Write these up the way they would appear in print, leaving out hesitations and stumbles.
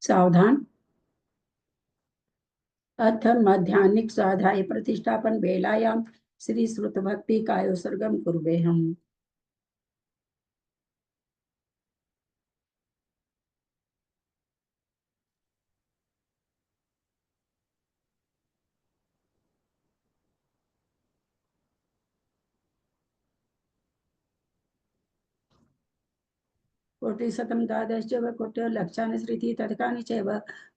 सावधान। अथ मध्याह्निक स्वाध्याय प्रतिष्ठापन वेलायां श्री श्रुत भक्ति कायोत्सर्गम कुर्वेहम्। कोटिशतं द्वादश कोट्यो लक्षानि श्रुति तदकानि चैव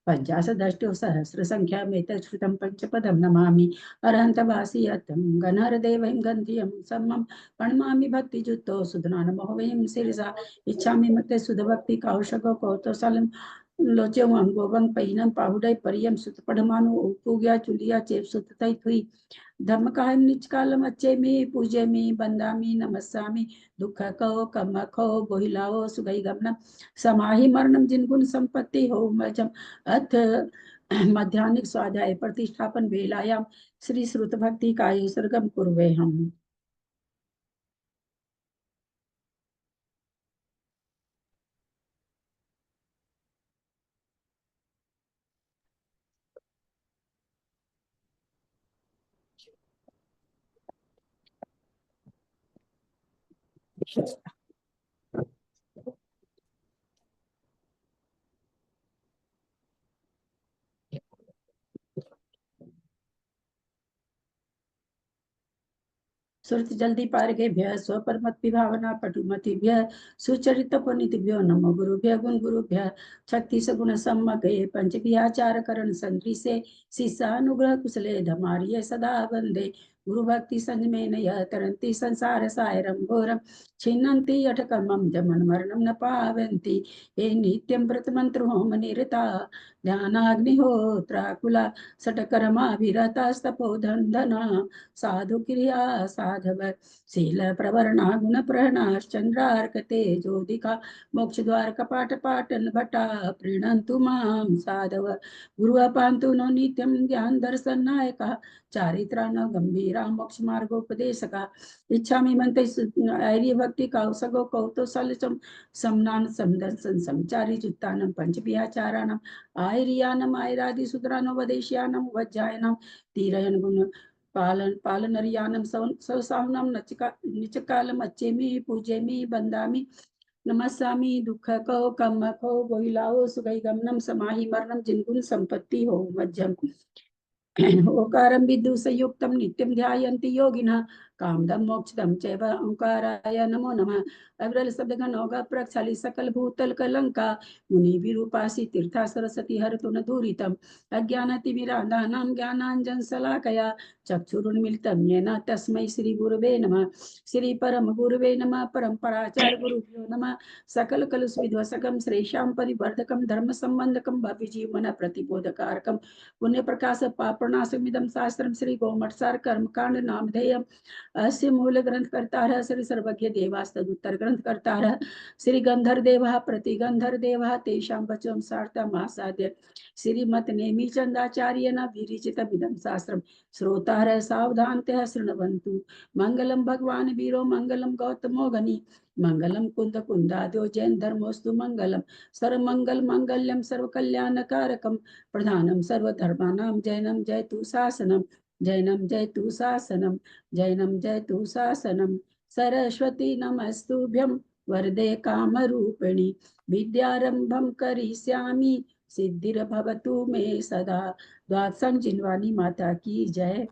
पञ्चाशदष्टो सहस्रसङ्ख्यामेतत् श्रुतं पञ्चपदं नमामि अरहन्तवासियतं गणहरदेवं गन्धियं सम्मं प्रणमामि भक्तियुक्तो सुधनानमोहवयं शिरसा इच्छामि मते सुधभक्ति कौशको कौतोसलं लोचेवं गोवं पैनं पाहुडै परियं सुतपढ़मानु उपुग्या चुलिया चेप सुततै थुई धम्म कायम निचकालम अच्छे में पूजे में बंदा में नमस्सामी दुख को कम खो बोहिलाओ सुगई गमनम समाहि मरणम जिनगुण संपत्ति हो मजम अथ मध्याह्निक स्वाध्याय प्रतिष्ठापन वेलायाम श्री श्रुत भक्ति काय सर्गम कुर्वे हम। सुरत जल्दी पारगेभ्य स्वपरमति भावना पटुमतिभ्य सुचरित पुनितिभ्यो नमो गुरुभ्य गुण गुरुभ्य छत्तीस गुण सम्मगे पंच विहाचार करण संधि से शिष्यानुग्रह कुशले धमार्य सदा वंदे गुरु भक्ति संजमेन यह तरंती संसार सायरम घोरम छिन्नन्ति अठकर्मम जमन मरणम न पावन्ति हे नित्यं व्रत मंत्र होम निरता ध्यानाग्निहोत्राकुला सटकर्माभिरतास्तपो धना साधु क्रिया साधव शील प्रवरणा गुण प्रहणाश्चंद्रार्क तेजोदिका मोक्ष द्वार कपाट पाटन भटा प्रीणन्तु मां साधव गुरु पान्तु नो नित्यं ज्ञान दर्शन नायका चारित्राण गंभीरा मोक्ष मार्गोपदेशका इच्छामि मंते ऐर्य भक्ति कौसगो कौतुसलचम समनान समदर्शन समचारी जुत्तानम पंच विहाचाराणम आयर्यानम आयरादि सुतरानो वदेश्यानम वज्जायनम तीरयन गुण पालनरियानम सवसाहुनम निचकालम अच्छेमी पूजेमी बंदामी नमस्सामि दुख को कम को बोहिलाओ सुगई गमनम समाहि मरणम जिनगुण संपत्ति हो मध्यम ओकारं विदुषयुक्तं नित्यं ध्यायन्ति योगिनः कामदं मोक्षदं चैव ओंकाराय नमो नमः अविरल शब्दगणोगा प्रक्षाली सकल भूतल कलंका मुनि विरूपासी तीर्था सरस्वती हरतु न दूरितम् अज्ञानतिमिरान्धानां ज्ञानाञ्जन शलाकया चक्षुरुन्मीलितं येन तस्मै श्री गुरुवे नमः श्री परम गुरुवे नमः परम्पराचार्य गुरुभ्यो नमः सकल कलुष विध्वसकं श्रेषां परिवर्धकं धर्म संबंधकं भव्य जीवन प्रतिबोधकारकं पुण्य प्रकाश पापनाशमिदं शास्त्रं श्री गोमठसार कर्मकांड नामधेयम् अस्य मूल ग्रंथ कर्ता श्री सर्वज्ञ देवास्तदुत्तर ग्रंथ कर्ता श्री गंधर देवा प्रतिगंधर देवा तेषां वचों सार्थमासाद्य श्रीमत नेमि चंदाचार्येण विरचितमिदं शास्त्रं श्रोतारः सावधानतः शृण्वन्तु मंगलम भगवान वीरो मंगलम गौतमो गनि मंगलम कुंद कुंदाद्यो जैन धर्मोस्तु मंगलम सर्वमंगल मंगल्यम सर्वकल्याणकारकम प्रधानम सर्वधर्माणां जैनम जयतु शासनम जैनम जयतु शासनम जैनम जयतु शासनम सरस्वती नमस्तुभ्यं वरदे कामरूपिणी विद्यारंभं करिष्यामि सिद्धिर्भवतु मे सदा। द्वादशं जिनवानी माता की जय।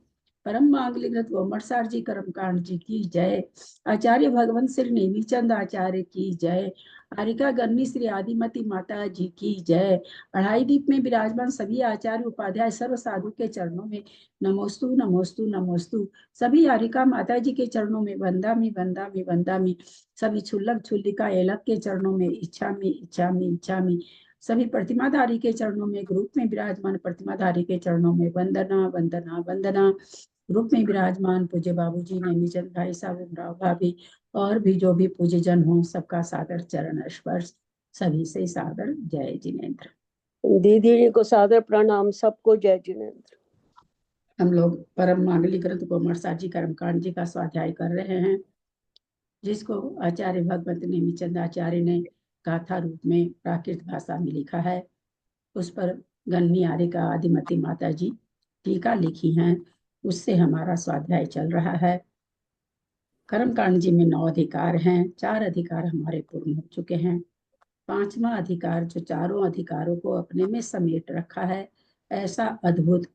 परम मांगलिक ग्रंथ गोमठसार जी कर्मकांड जी की जय। आचार्य भगवंत श्री नेमीचंद आचार्य की जय। आरिका गन्नी श्री आदिमती माता जी की जय। अढ़ाई दीप में विराजमान सभी आचार्य उपाध्याय सर्व साधु के चरणों में नमोस्तु नमोस्तु नमोस्तु। सभी आरिका माता जी के चरणों में वंदामि वंदामि वंदामि। सभी छुल्लक छुल्लिका एलक के चरणों में इच्छामि इच्छामि इच्छामि। सभी प्रतिमाधारी के चरणों में ग्रुप में विराजमान प्रतिमाधारी के चरणों में वंदना वंदना वंदना। ग्रुप में विराजमान पूज्य बाबूजी नेमीचंद भाई साहब राव भाभी और भी जो भी पूज्य जन हो सबका सादर चरण स्पर्श। सभी से सादर जय जिनेन्द्र। दीदी को सादर प्रणाम। सबको जय जिनेन्द्र। हम लोग परम मांगलिक ग्रंथ गोमठसार जी कर्मकांड जी का स्वाध्याय कर रहे हैं, जिसको आचार्य भगवंत नेमीचंद आचार्य ने गाथा रूप में प्राकृत भाषा में लिखा है। उस पर गन्नी आर्यका आदिमती माता जी टीका लिखी हैं, उससे हमारा स्वाध्याय चल रहा है। कर्मकांड जी में 9 अधिकार हैं, 4 अधिकार हमारे पूर्ण हो चुके हैं। 5वां अधिकार जो चारों अधिकारों को अपने में समेट रखा है, ऐसा अद्भुत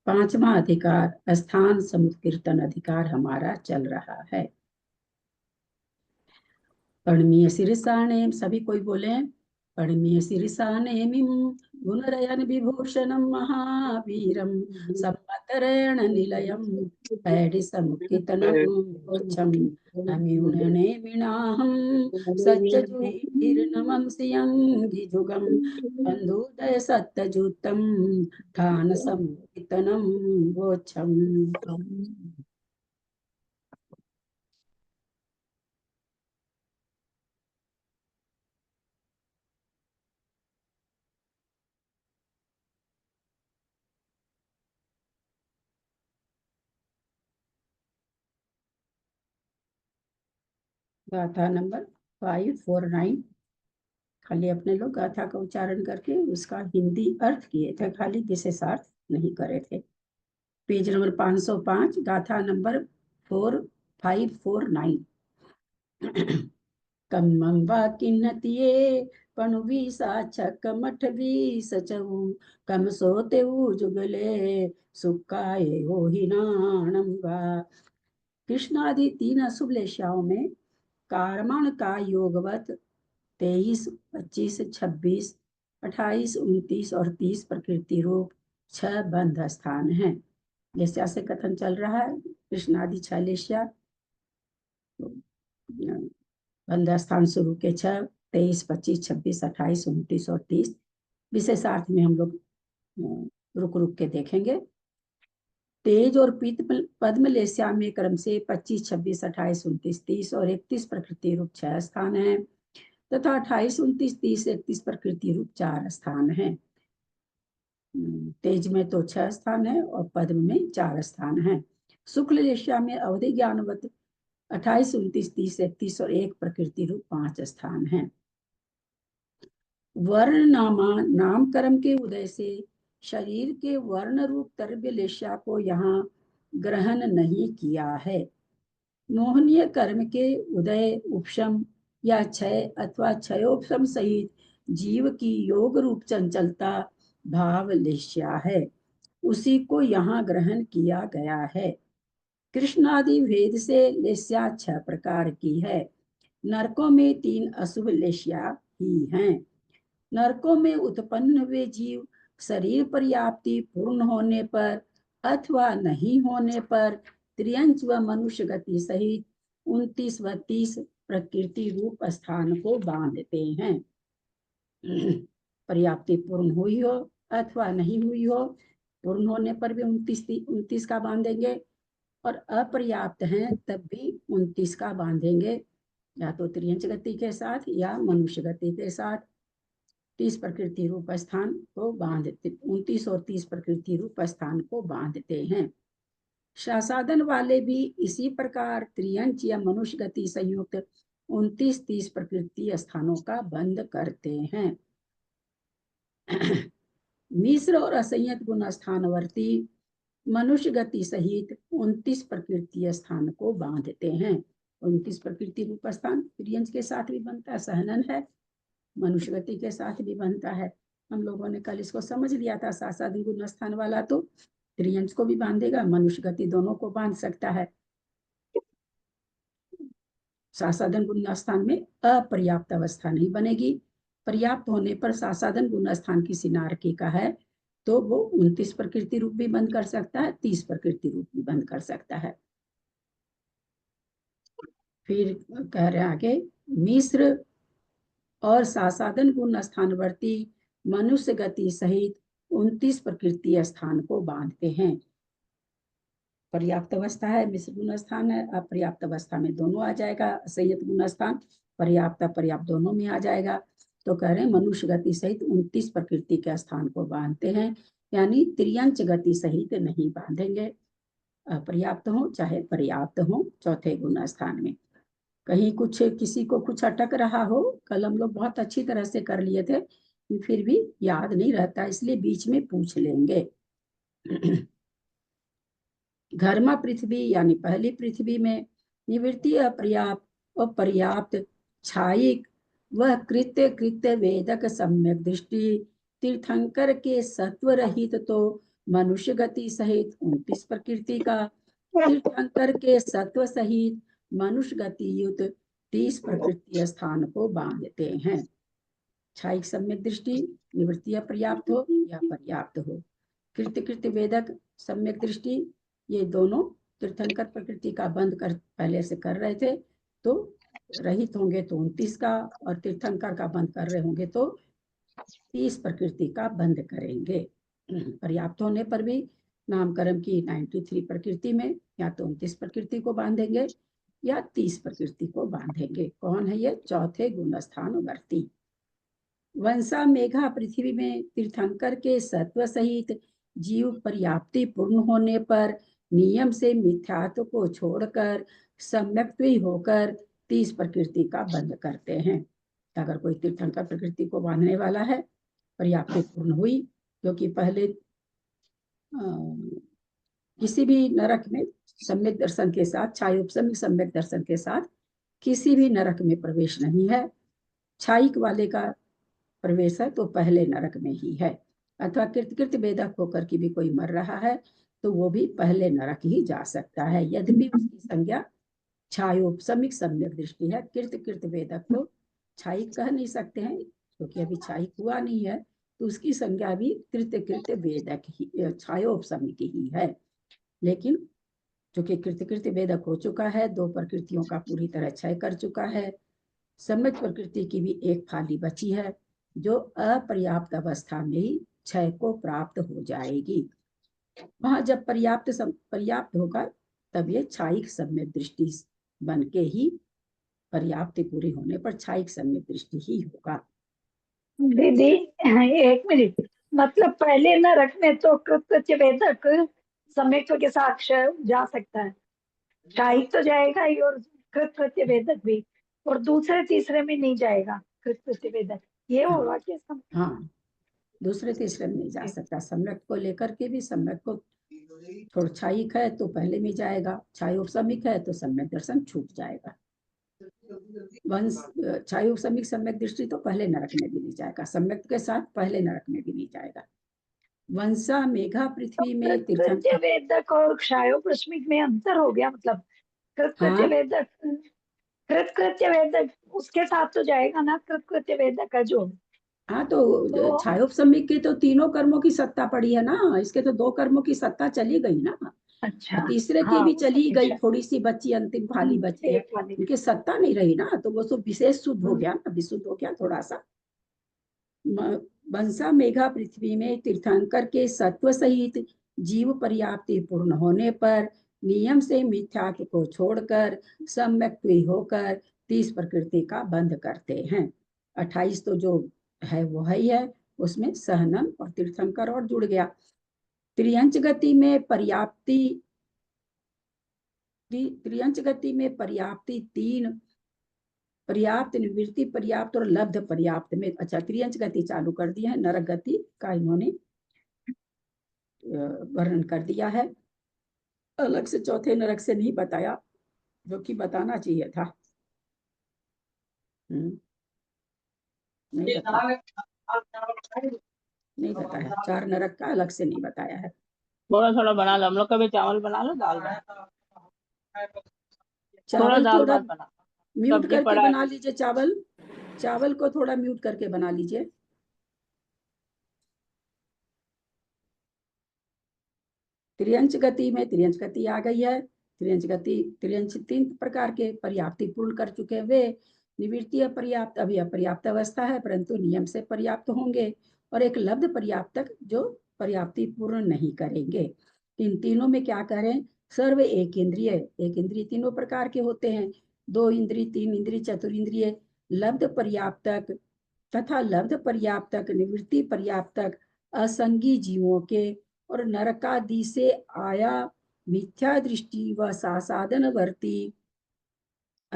5वां अधिकार स्थान समुद्र कीर्तन अधिकार हमारा चल रहा है। पढ़मीय सिरसाणे, सभी कोई बोले, पढ़मीय सिरसाणे मिम गुणरयन विभूषणम महावीरम संवतरेण निलयम पैडिसमुत्थितनं कोच्छम नम्यूनने मीनाहं सज्जजुहिर्नमं सियंगिजुगं बन्धुदय सत्तजुतं ठान समुत्थितनं गोच्छम। गाथा नंबर 549। खाली अपने लोग गाथा का उच्चारण करके उसका हिंदी अर्थ किए थे, खाली विशेषार्थ नहीं करे थे। पेज नंबर 505, गाथा नंबर 4549। कम्मं वा किन्नतिये पणुवी साचक मठ भी सचऊ कम सोते जुगले सुक्काए हो ही नाणम वा। कृष्णादि 3 अशुभ लेश्याओं में कारमण का योगवत 23, 25, 26, 28, 29 और 30 प्रकृति रूप 6 बंध स्थान हैं। जैसे ऐसे कथन चल रहा है, कृष्णादि 6 लेश्या, बंध स्थान शुरू के 6, 23, 25, 26, 28, 29 और 30 विशेषार्थ में हम लोग रुक रुक के देखेंगे। तेज और पीत पद्म लेस्या में क्रम से 25, 26, 28, 29, 30 और 31 प्रकृति रूप 6 स्थान हैं तथा 28, 29, 30, 31 प्रकृति रूप 4 स्थान हैं। तेज में तो 6 स्थान है और पद्म में 4 स्थान हैं। शुक्ल लेस्या में अवधि ज्ञानवत 28, 29, 30, 31 और 1 प्रकृति रूप 5 स्थान हैं। वर्ण नामा नाम कर्म के उदय से शरीर के वर्ण रूप द्रव्य लेस्या को यहाँ ग्रहण नहीं किया है। मोहनीय कर्म के उदय उपशम या क्षय अथवा क्षयोपशम सहित जीव की योग रूप चंचलता भाव लेस्या है, उसी को यहाँ ग्रहण किया गया है। कृष्णादि भेद से लेस्या 6 प्रकार की है। नरकों में 3 अशुभ लेस्या ही हैं। नरकों में उत्पन्न हुए जीव शरीर पर्याप्ति पूर्ण होने पर अथवा नहीं होने पर त्रियंच व मनुष्य गति सहित 29 व 30 प्रकृति रूप स्थान को बांधते हैं। पर्याप्ति पूर्ण हुई हो अथवा नहीं हुई हो, पूर्ण होने पर भी 29 का बांधेंगे और अपर्याप्त हैं तब भी 29 का बांधेंगे, या तो त्रियंच गति के साथ या मनुष्य गति के साथ। 30 प्रकृति रूप स्थान को बांधते, 29 और 30 प्रकृति रूप स्थान को बांधते हैं। शासादन वाले भी इसी प्रकार त्रियंच या मनुष्य गति संयुक्त 29-30 प्रकृति स्थानों का बंद करते हैं। मिश्र और असंयत गुण स्थानवर्ती मनुष्य गति सहित 29 प्रकृति स्थान को बांधते हैं। 29 प्रकृति रूप स्थान त्रियंच के साथ भी बनता है, सहनन है, मनुष्य गति के साथ भी बनता है। हम लोगों ने कल इसको समझ लिया था, सासादि गुण स्थान वाला तो त्रियंच को भी बांधेगा, मनुष्य गति दोनों को बांध सकता है। सासाधन गुण स्थान में अपर्याप्त अवस्था नहीं बनेगी। पर्याप्त होने पर सासाधन गुण स्थान किसी नारकी का है तो वो 29 प्रकृति रूप भी बंद कर सकता है, 30 प्रकृति रूप भी बंद कर सकता है। फिर कह रहे आगे, मिश्र और सासाधन गुण स्थानवर्ती मनुष्य गति सहित 29 प्रकृति स्थान को बांधते हैं। पर्याप्त अवस्था है, मिश्र गुण स्थान है, अपर्याप्त अवस्था में दोनों आ जाएगा। असंयत गुण स्थान पर्याप्त अपर्याप्त दोनों में आ जाएगा। तो कह रहे हैं मनुष्य गति सहित 29 प्रकृति के स्थान को बांधते हैं, यानी त्रियंच गति सहित नहीं बांधेंगे, अपर्याप्त हो चाहे पर्याप्त हो चौथे गुण स्थान में। कहीं कुछ किसी को कुछ अटक रहा हो, कल हम लोग बहुत अच्छी तरह से कर लिए थे, फिर भी याद नहीं रहता, इसलिए बीच में पूछ लेंगे। घर्मा पृथ्वी यानी पहली पृथ्वी में निवृत्ति अपर्याप्त और पर्याप्त छायिक वह कृत्य कृत्य वेदक सम्यक दृष्टि तीर्थंकर के सत्व रहित तो मनुष्य गति सहित 29 प्रकृति का, तीर्थंकर के सत्व सहित मनुष्य गति युक्त 30 प्रकृति स्थान को बांधते हैं। छायिक सम्यक दृष्टि निवृत्ति पर्याप्त हो या पर्याप्त हो, कृत्य कृत्य वेदक सम्यक दृष्टि, ये दोनों तीर्थंकर प्रकृति का बंद कर पहले से कर रहे थे, तो रहित होंगे तो 29 का, और तीर्थंकर का बंद कर रहे होंगे तो 30 प्रकृति का बंद करेंगे। पर्याप्त होने पर भी नामकर्म की 93 प्रकृति में या तो 29 प्रकृति को बांधेंगे या 30 प्रकृति को बांधेंगे। कौन है ये? चौथे गुणस्थान वर्ती। वंशा मेघा पृथ्वी में तीर्थंकर के सत्व सहित जीव पर्याप्ति पूर्ण होने पर नियम से मिथ्यात्व को छोड़कर सम्यक्त्वी होकर 30 प्रकृति का बंध करते हैं। अगर कोई तीर्थंकर प्रकृति को बांधने वाला है, पर्याप्ति पूर्ण हुई, क्योंकि पहले किसी भी नरक में सम्यक दर्शन के साथ, छायोपसमिक सम्यक दर्शन के साथ किसी भी नरक में प्रवेश नहीं है। छायिक वाले का प्रवेश है तो पहले नरक में ही है। अथवा कृतकृत्य वेदक होकर के भी कोई मर रहा है तो वो भी पहले नरक ही जा सकता है, यद्यपि उसकी संज्ञा छायोपसमिक सम्यक दृष्टि है। कृतकृत्य वेदक को छायिक कह नहीं सकते हैं, क्योंकि अभी छायिक हुआ नहीं है, तो उसकी संज्ञा भी कृतकृत्य वेदक ही, छायोपसमिक ही है। लेकिन चूंकि कृतकृत्य वेदक हो चुका है, 2 प्रकृतियों का पूरी तरह क्षय कर चुका है, सम्यक प्रकृति की भी एक फाली बची है, जो अपर्याप्त अवस्था में ही क्षय को प्राप्त हो जाएगी। वहां जब पर्याप्त होगा, तब ये छायिक सम्यक दृष्टि बन के ही पर्याप्ति पूरी होने पर छायिक सम्यक दृष्टि ही होगा। दीदी एक मिनट, मतलब पहले नरक में तो कृत्य वेदक सम्यक के साथ जा सकता है, छायिक तो जाएगा ही, और कृत्य वेदक भी, और दूसरे तीसरे में नहीं जाएगा कृत्य वेदक, ये होगा क्या? हाँ, दूसरे तीसरे में नहीं जा सकता। सम्यक को लेकर के भी, सम्यक को थोड़ा छायिक है तो पहले में जाएगा, छायोपसमिक है तो सम्यक दर्शन छूट जाएगा। वंश छायोपसमिक सम्यक दृष्टि तो पहले नरक में भी नहीं जाएगा, सम्यक के साथ पहले नरक में भी नहीं जाएगा। वंशा मेघा पृथ्वी में कृत्य वेदक और क्षायोपस्मिक में अंतर हो गया, मतलब कृत्य वेदक, कृत्य वेदक उसके साथ तो जाएगा ना, कृत्य वेदक का जो। हाँ, तो छायोपसमिक के तो तीनों कर्मों की सत्ता पड़ी है ना, इसके तो 2 कर्मों की सत्ता चली गई ना। अच्छा, तीसरे की भी चली गई, थोड़ी सी बची, अंतिम फाली बची है, उनकी सत्ता नहीं रही ना, तो वो सब विशेष शुद्ध हो गया ना, विशुद्ध हो गया थोड़ा सा। वंशा मेघा पृथ्वी में तीर्थंकर के सत्व सहित जीव पर्याप्ति पूर्ण होने पर नियम से मिथ्यात्व को छोड़कर सम्यक्त्वी होकर 30 प्रकृति का बंध करते हैं। 28 तो जो है वो है ही है, उसमें सहनन और तीर्थंकर और जुड़ गया। त्रियंच गति में पर्याप्ति, त्रियंच गति में पर्याप्ति 3, पर्याप्त, निवृत्ति पर्याप्त और लब्ध पर्याप्त में, अच्छा त्रियंच गति चालू कर दी है, नरक गति का इन्होंने वर्णन कर दिया है। अलग से चौथे नरक से नहीं बताया, जो कि बताना चाहिए था। नहीं बताया, नहीं बताया, 4 नरक का अलग से नहीं बताया है। थोड़ा थोड़ा बना लो, हम लोग कभी चावल बना लो, दाल बना, चावल थोड़ा बना, म्यूट करके बना लीजिए, चावल को थोड़ा म्यूट करके बना लीजिए। त्रियंच गति में त्रियंच गति आ गई है। त्रियंच गति, त्रियंच 3 प्रकार के पर्याप्ति पूर्ण कर चुके हैं वे। निवृत्ति अपर्याप्त अभी अपर्याप्त अवस्था है, परंतु नियम से पर्याप्त होंगे, और एक लब्ध पर्याप्तक जो पर्याप्ति पूर्ण नहीं करेंगे। इन तीनों में क्या कह रहे हैं? सर्व एक इंद्रिय, एक इंद्रिय तीनों प्रकार के होते हैं, 2 इंद्रिय, 3 इंद्रिय, चतुरिंद्रिय, लब्ध पर्याप्तक तथा लब्ध पर्याप्तक, निवृत्ति पर्याप्तक असंगी जीवों के और नरकादि से आया मिथ्या दृष्टि व साधन वर्ती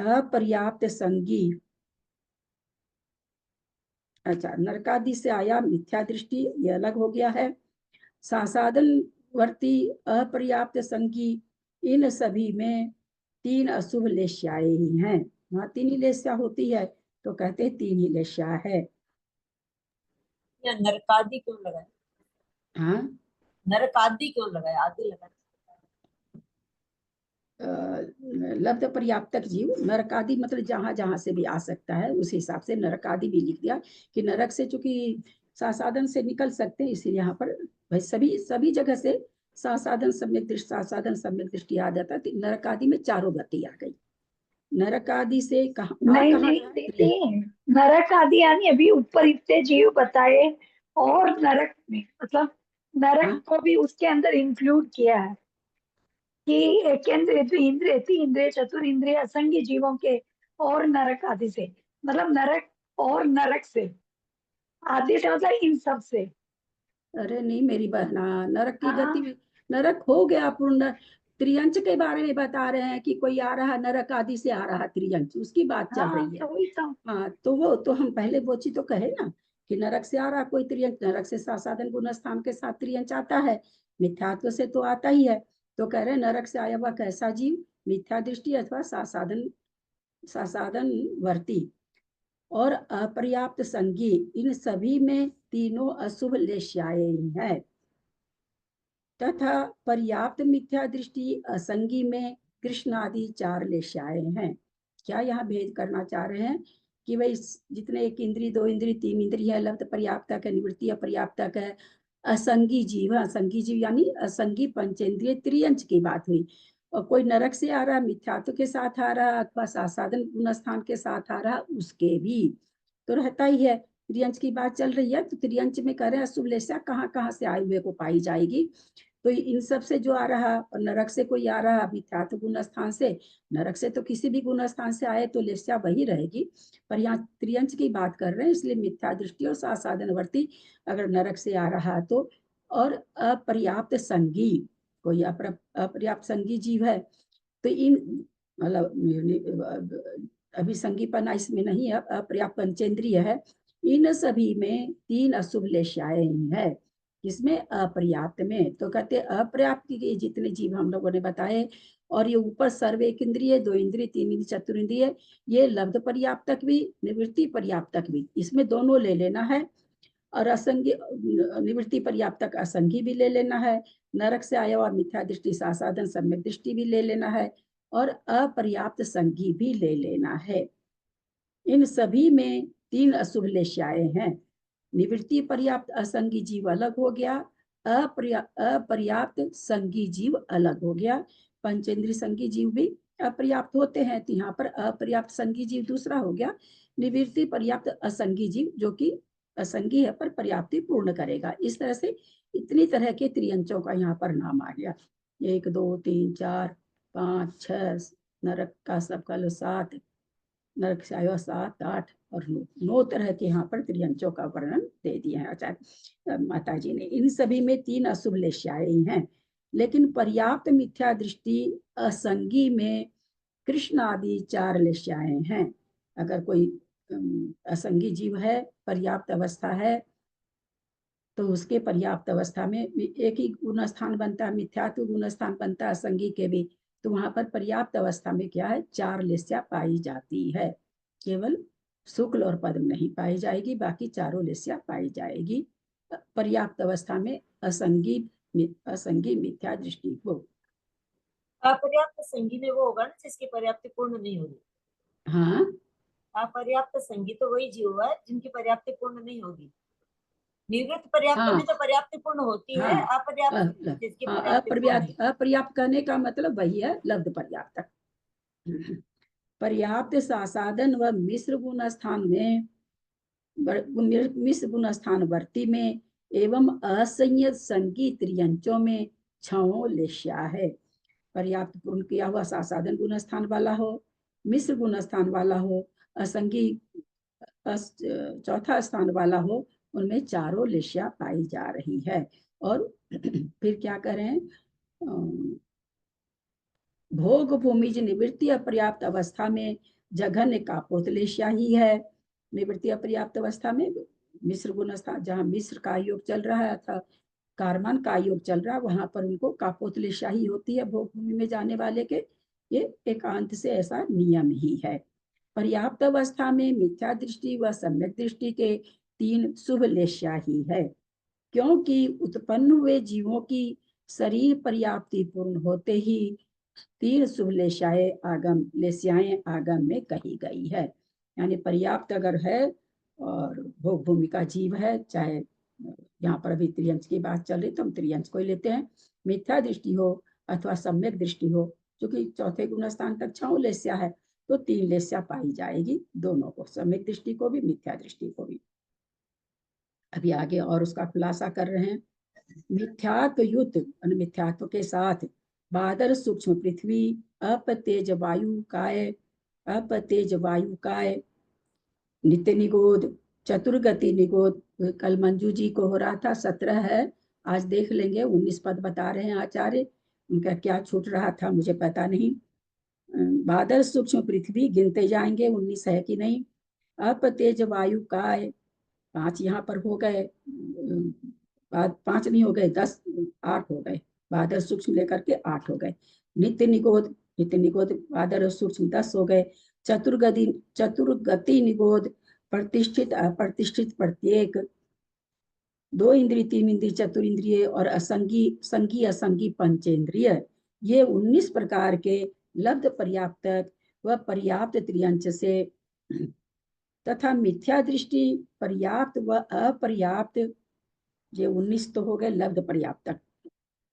अपर्याप्त संगी, अच्छा नरकादि से आया मिथ्या दृष्टि, ये अलग हो गया है। सासाधन वर्ती अपर्याप्त संगी, इन सभी में 3 अशुभ लेश्याएं ही हैं। वहाँ 3 ही लेश्या होती है तो कहते हैं 3 ही लेश्या है। या नरकादि क्यों लगाए? हाँ, नरकादि क्यों लगाए? आदि लगाए। लब्ध पर्याप्तक जीव, नरकादि मतलब जहां जहां से भी आ सकता है, उस हिसाब से नरकादि भी लिख दिया कि नरक से चूंकि सासाधन से निकल सकते हैं, इसलिए यहाँ पर भाई सभी सभी जगह से सासाधन सम्यक दृष्टि, सासाधन सम्यक दृष्टि आ जाता है। तो नरकादि में 4 गति आ गई। नरकादि से कहाँ नहीं कहाँ नहीं गया? दीदी, नरक आदि यानी अभी ऊपर इतने जीव बताए, और नरक में मतलब नरक हाँ? को भी उसके अंदर इंक्लूड किया है कि एकेंद्रिय, द्विंद्रिय, तीन्द्रिय, चतुरिंद्रिय, असंगी जीवों के और नरक आदि से, मतलब नरक और नरक से, आदि से मतलब इन सब से। अरे नहीं मेरी बहना, नरक की हाँ गति में नरक हो गया पूर्ण। त्रियंच के बारे में बता रहे हैं कि कोई आ रहा नरक आदि से आ रहा त्रियंच, उसकी बात चल हाँ, रही है। तो वही तो। हाँ तो वो तो हम पहले वो चीज तो कहे ना कि नरक से आ रहा कोई त्रियंच, नरक से सासाधन गुण स्थान के साथ त्रियंच आता है, मिथ्यात्व से तो आता ही है। तो कह रहे नरक से आया हुआ कैसा जीव? मिथ्या दृष्टि अथवा सासाधन सासाधन वर्ती और अपर्याप्त संगी, इन सभी में तीनों अशुभ लेश्याएं हैं। तथा पर्याप्त मिथ्या दृष्टि असंगी में कृष्ण आदि 4 लेश्याएं हैं। क्या यहाँ भेद करना चाह रहे हैं कि भाई जितने एक इंद्री, 2 इंद्री, 3 इंद्री है, लब्ध पर्याप्तक है, निवृत्ति अपर्याप्तक है, असंगी जीव, असंगी जीव यानी असंगी पंचेंद्रिय त्रियंच की बात हुई। और कोई नरक से आ रहा, मिथ्यात्व के साथ आ रहा, अथवा सासाधन गुण स्थान के साथ आ रहा, उसके भी तो रहता ही है। त्रियंच की बात चल रही है तो त्रियंच में कह रहे हैं अशुभ लेशा कहाँ कहाँ से आए हुए को पाई जाएगी। तो इन सब से जो आ रहा, और नरक से कोई आ रहा मिथ्यात्व गुण स्थान से, नरक से तो किसी भी गुण स्थान से आए तो लेस्या वही रहेगी। पर यहाँ त्रियंच की बात कर रहे हैं, इसलिए मिथ्या दृष्टि और सासाधनवर्ती अगर नरक से आ रहा तो, और अपर्याप्त संगी, कोई अपर्याप्त संगी जीव है तो इन मतलब अभी संगीपना इसमें नहीं है, अपर्याप्त पंचेंद्रिय है, इन सभी में 3 अशुभ लेश्याएं है। इसमें अपर्याप्त में तो कहते अपर्याप्त के जितने जीव हम लोगों ने बताए, और ये ऊपर सर्व एक इंद्रिय, 2 इंद्रिय, 3 इंद्रिय, चतुरिंद्रिय, ये लब्ध पर्याप्तक भी, निवृत्ति पर्याप्तक भी, इसमें दोनों ले लेना है। और असंगी निवृत्ति पर्याप्तक असंगी भी ले लेना है। नरक से आया हुआ मिथ्या दृष्टि सासाधन सम्यक दृष्टि भी ले लेना है, और अपर्याप्त संगी भी ले लेना है। इन सभी में 3 अशुभ लेश्याएं हैं। निवृत्ति पर्याप्त असंगी जीव अलग हो गया, अपर्याप्त संगी जीव अलग हो गया। पंचेंद्रिय संगी जीव भी अपर्याप्त होते हैं, तो यहाँ पर अपर्याप्त संगी जीव दूसरा हो गया। निवृत्ति पर्याप्त असंगी जीव जो कि असंगी है पर पर्याप्ति पूर्ण करेगा। इस तरह से इतनी तरह के त्रियंचों का यहाँ पर नाम आ गया। 1 2 3 4 5 6, नरक का सबका 7, नरक से आयो 7 8 और 9 तरह के यहाँ पर त्रियंचों का वर्णन दे दिया है आचार्य माता जी ने। इन सभी में 3 अशुभ लेश्याएं हैं, लेकिन पर्याप्त मिथ्या दृष्टि असंगी में कृष्ण आदि 4 लेश्याएं हैं। अगर कोई असंगी जीव है, पर्याप्त अवस्था है, तो उसके पर्याप्त अवस्था में एक ही गुण स्थान बनता है, मिथ्यात्व गुण स्थान बनता है असंगी के भी, तो वहां पर पर्याप्त अवस्था में क्या है 4 लेस्या पाई जाती है। केवल शुक्ल और पद्म नहीं पाई जाएगी, बाकी चारों लेस्या पाई जाएगी पर्याप्त अवस्था में असंगी असंगी मिथ्या दृष्टि को। अपर्याप्त संगी में वो होगा ना जिसकी पर्याप्ति पूर्ण नहीं होगी। हाँ अपर्याप्त संगी तो वही जीव हुआ जिनकी पर्याप्ति पूर्ण नहीं होगी। निवृत्त पर्याप्त हाँ में तो पर्याप्ति पूर्ण होती है, हाँ अपर्याप्त जिसकी हाँ, पर्याप्ति पूर्ण अपर्याप्त अपर्याप्त कहने का मतलब वही है लब्ध पर्याप्त। पर्याप्त सासाधन व मिश्र गुण स्थान में, मिश्र गुण स्थान वर्ती में एवं असंयत संगी त्रियंचों में 6 लेश्या है। पर्याप्त पूर्ण किया हुआ सासाधन गुण स्थान वाला हो, मिश्र गुण स्थान वाला हो, असंगी चौथा स्थान वाला हो, उनमें चारों लेश्या पाई जा रही है। और फिर क्या करें, भोग भूमिज निवृत्ति अपर्याप्त अवस्था में जघन कापोतलेश्या ही है। निवृत्ति अपर्याप्त अवस्था में मिश्र गुणस्था, जहाँ मिश्र का योग चल रहा था, कारमान का योग चल रहा, वहां पर उनको कापोतलेशाही होती है भोग भूमि में जाने वाले के। ये एकांत से ऐसा नियम ही है। पर्याप्त अवस्था में मिथ्या दृष्टि व सम्यक दृष्टि के 3 शुभ लेश्या ही है, क्योंकि उत्पन्न हुए जीवों की शरीर पर्याप्ति पूर्ण होते ही 3 शुभ लेश्याएं आगम में कही गई है। यानी पर्याप्त अगर है और भोग भूमि का जीव है, चाहे यहाँ पर अभी त्रियंश की बात चल रही तो हम त्रियंश को ही लेते हैं, मिथ्या दृष्टि हो अथवा सम्यक दृष्टि हो, क्योंकि चौथे गुण स्थान तक 6 लेस्या है, तो 3 लेस्या पाई जाएगी दोनों को, सम्यक दृष्टि को भी मिथ्या दृष्टि को भी। अभी आगे और उसका खुलासा कर रहे हैं। मिथ्यात्व युक्त मिथ्यात्व के साथ बादर सूक्ष्म पृथ्वी अपतेज वायु काय, अपतेज वायु काय, नित्य निगोद, चतुर्गति निगोद, कल मंजू जी को हो रहा था 17 है, आज देख लेंगे। 19 पद बता रहे हैं आचार्य, उनका क्या छूट रहा था मुझे पता नहीं। बादल सूक्ष्म पृथ्वी गिनते जाएंगे, 19 है कि नहीं। अपतेज वायु काय, 5 यहाँ पर हो गए, 5 नहीं हो गए, 10 8 हो गए, बादल सूक्ष्म लेकर के 8 हो गए। नित्य निगोद, नित्य निगोद बादल सूक्ष्म 10 हो गए। चतुर्गति निगोद, प्रतिष्ठित अप्रतिष्ठित प्रत्येक, 2 इंद्रिय 3 इंद्रिय चतुरिंद्रिय और असंगी संगी असंगी पंचेंद्रिय, ये 19 प्रकार के लब्ध पर्याप्त व पर्याप्त त्रियंच से तथा मिथ्या दृष्टि पर्याप्त व अपर्याप्त, ये 19 तो हो गए लब्ध पर्याप्त।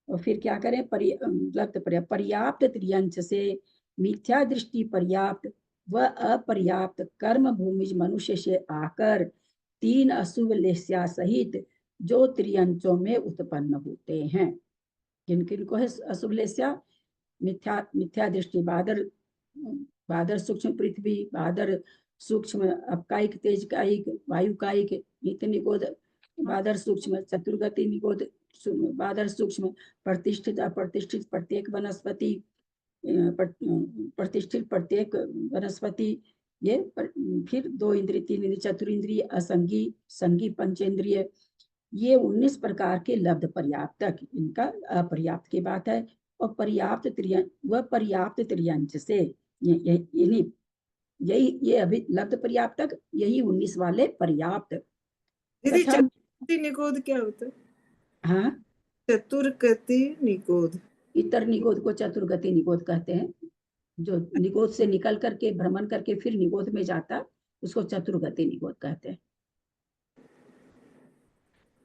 और फिर क्या करें, लब्ध पर्याप्त त्रियंच से मिथ्या दृष्टि पर्याप्त व अपर्याप्त कर्म भूमिज मनुष्य से आकर 3 अशुभ लेस्या सहित जो त्रियंचों में उत्पन्न होते हैं। किन किन को है अशुभ लेस्या? मिथ्या दृष्टि बादर, बादर सूक्ष्म पृथ्वी, बादर सूक्ष्म अपकायिक तेज कायिक वायु कायिक, नित्य निगोद बादर सूक्ष्म, चतुर्गति निगोद बादर सूक्ष्म, प्रतिष्ठित अप्रतिष्ठित प्रत्येक वनस्पति, प्रतिष्ठित प्रत्येक वनस्पति, ये फिर 2 इंद्रिय 3 इंद्रिय चतुरिंद्रिय असंगी संगी पंचेंद्रिय, ये 19 प्रकार के लब्ध पर्याप्तक, इनका अपर्याप्त की बात है। और पर्याप्त त्रियंच व पर्याप्त त्रियंच से यही ये अभी लब्ध पर्याप्तक, यही 19 वाले पर्याप्त। दीदी चतुर्गति निगोद क्या होता है? हाँ, चतुर्गति निगोद, इतर निगोद को चतुर्गति निगोद कहते हैं। जो निगोद से निकल करके भ्रमण करके फिर निगोद में जाता, उसको चतुर्गति निगोद कहते हैं।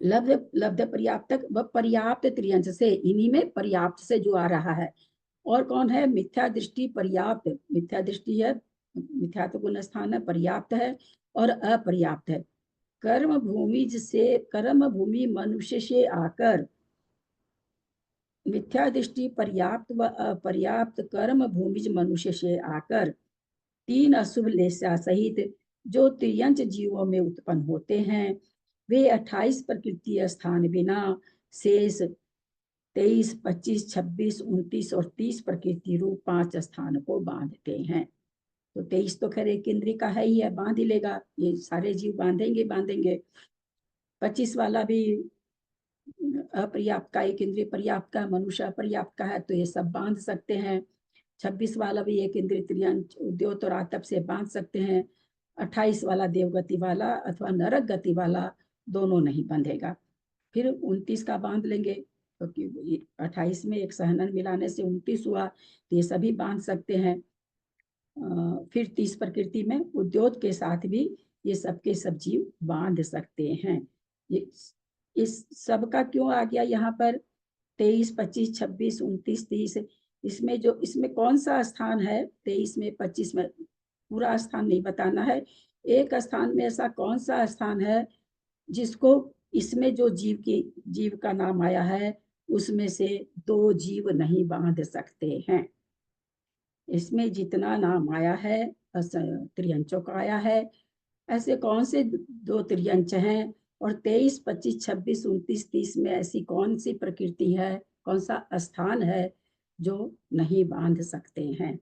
लब्ध पर्याप्तक व पर्याप्त त्रियंच से, इन्हीं में पर्याप्त से जो आ रहा है। और कौन है? मिथ्या दृष्टि पर्याप्त, मिथ्या दृष्टि है, मिथ्यात्व गुण स्थान है, पर्याप्त है और अपर्याप्त है। कर्म भूमि मनुष्य से आकर, मिथ्या दृष्टि पर्याप्त व अपर्याप्त कर्म भूमिज मनुष्य से आकर 3 अशुभ लेस्या सहित जो त्रियंच जीवों में उत्पन्न होते हैं, वे 28 प्रकृति स्थान बिना शेष 23, 25, 26, 29 और 30 प्रकृति रूप 5 स्थान को बांधते हैं। तो 23 तो खैर एक इंद्रिय का है ही है, बांध ही लेगा, ये सारे जीव बांधेंगे। 25 वाला भी अपर्याप्त का, एक इंद्रिय पर्याप्त का, मनुष्य अपर्याप्त का है, तो ये सब बांध सकते हैं। 26 वाला भी एक इंद्रिय त्रियंच उद्योत और आतप से बांध सकते हैं। 28 वाला देवगति वाला अथवा नरक गति वाला दोनों नहीं बंधेगा। फिर 29 का बांध लेंगे, क्योंकि तो 28 में एक सहनन मिलाने से 29 हुआ, तो ये सभी बांध सकते हैं। फिर 30 प्रकृति में उद्योत के साथ भी ये सबके सब जीव बांध सकते हैं। ये इस सब का क्यों आ गया यहाँ पर 23, 25, 26, 29, 30? इसमें कौन सा स्थान है? 23 में 25 में पूरा स्थान नहीं बताना है, एक स्थान में ऐसा कौन सा स्थान है जिसको इसमें जो जीव का नाम आया है उसमें से 2 जीव नहीं बांध सकते हैं। इसमें जितना नाम आया है त्रियंचों का आया है, ऐसे कौन से 2 त्रियंच हैं? और 23, 25, 26, 29, 30 में ऐसी कौन सी प्रकृति है, कौन सा स्थान है जो नहीं बांध सकते हैं?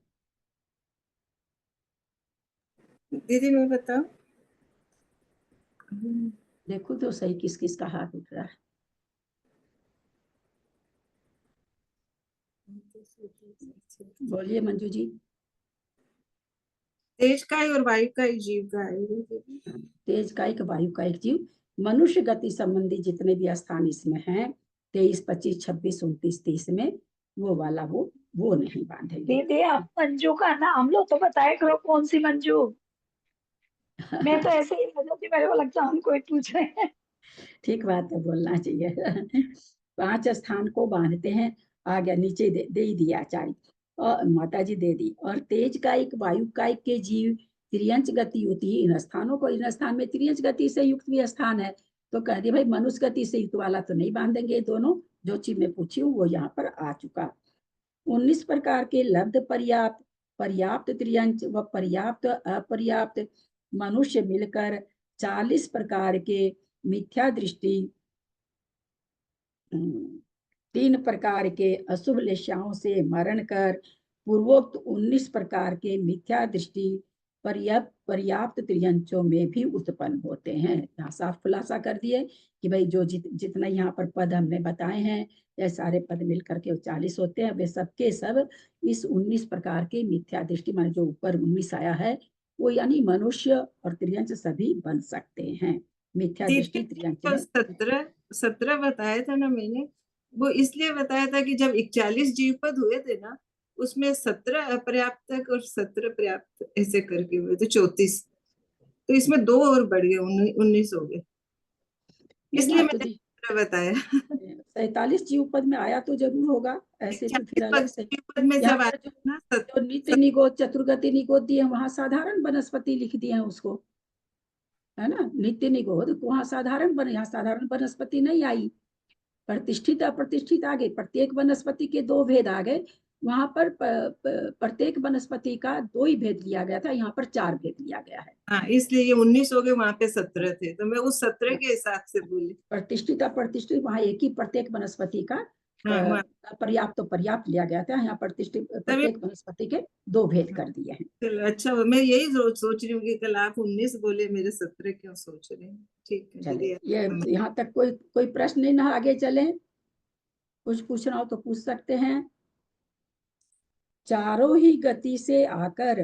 दीदी मैं बताऊं? देखो तो सही किस किस का हाथ उठ रहा है। बोलिए मंजू जी। तेज काय और वायु काय जीव का है ये दीदी। तेज कायिक वायु कायिक जीव मनुष्य गति संबंधी जितने भी स्थान इसमें हैं 23, 25, 26, 29, 30 में वो वाला वो नहीं बांधेंगे। दीदी आप मंजू का नाम लो तो बताया करो कौन सी मंजू। मैं तो ऐसे ही रह जाती, मेरे को लगता है हम कोई पूछ रहे हैं। ठीक बात है, बोलना चाहिए। 5 स्थान को बांधते हैं। आ गया नीचे दे ही दिया आचार्य और माता जी दे दी। और तेज कायिक वायु कायिक के जीव त्रियंच गति होती है इन स्थानों को। इन स्थान में त्रियंच गति से युक्त भी स्थान है तो कह दिया भाई मनुष्य गति से युक्त वाला तो नहीं बांधेंगे। दोनों जो चीज मैं पूछी हूँ वो यहाँ पर आ चुका। 19 प्रकार के लब्ध पर्याप्त पर्याप्त त्रियंच व पर्याप्त अपर्याप्त मनुष्य मिलकर 40 प्रकार के मिथ्या दृष्टि 3 प्रकार के अशुभ लेशाओं से मरण कर पूर्वोक्त 19 प्रकार के मिथ्या दृष्टि पर्याप्त त्रियंचों में भी उत्पन्न होते हैं। यहाँ साफ खुलासा कर दिए कि भाई जो जितना यहाँ पर पद हमने बताए हैं ये सारे पद मिलकर के 40 होते हैं। वे सबके सब इस 19 प्रकार के मिथ्या दृष्टि माने जो ऊपर 19 आया है वो यानी मनुष्य और त्रियंच सभी बन सकते हैं। मिथ्या दृष्टि दीदी त्रियंच जो में 17 बताया था ना मैंने, वो इसलिए बताया था कि जब 41 जीव पद हुए थे ना, उसमें 17 अपर्याप्तक और 17 पर्याप्त ऐसे करके हुए थे 34। तो इसमें 2 और बढ़ गए, 19 हो गए, इसलिए ना तो मैंने 17 बताया। 47 जीव पद में आया तो जरूर होगा, ऐसे तो फिर 41 अलग पद से। जीव पद में यहाँ जब आया पर जो ना जो नित्य निगोद चतुर्गति निगोद दिए वहां साधारण वनस्पति लिख दिए हैं उसको, है ना। नित्य निगोद वहां साधारण यहाँ साधारण वनस्पति नहीं आई। प्रतिष्ठित अप्रतिष्ठित आ गए। प्रत्येक वनस्पति के 2 भेद आ गए। वहां पर प्रत्येक वनस्पति का 2 ही भेद लिया गया था, यहाँ पर 4 भेद लिया गया है। हाँ, इसलिए ये 19 हो गए, वहां पे 17 थे, तो मैं उस 17 के हिसाब से बोली। प्रतिष्ठित अप्रतिष्ठित वहां एक ही प्रत्येक वनस्पति का हाँ, पर्याप्त तो पर्याप्त लिया गया था। यहाँ प्रतिष्ठित तभी प्रत्येक वनस्पति के 2 भेद कर दिए हैं। चलो अच्छा हुआ, मैं यही सोच रही हूँ कि कल आप 19 बोले, मेरे 17 क्यों सोच रहे हैं। ठीक है चले दीदी। ये यहाँ तक कोई कोई प्रश्न नहीं ना, आगे चले। कुछ पूछना हो तो पूछ सकते हैं। चारों ही गति से आकर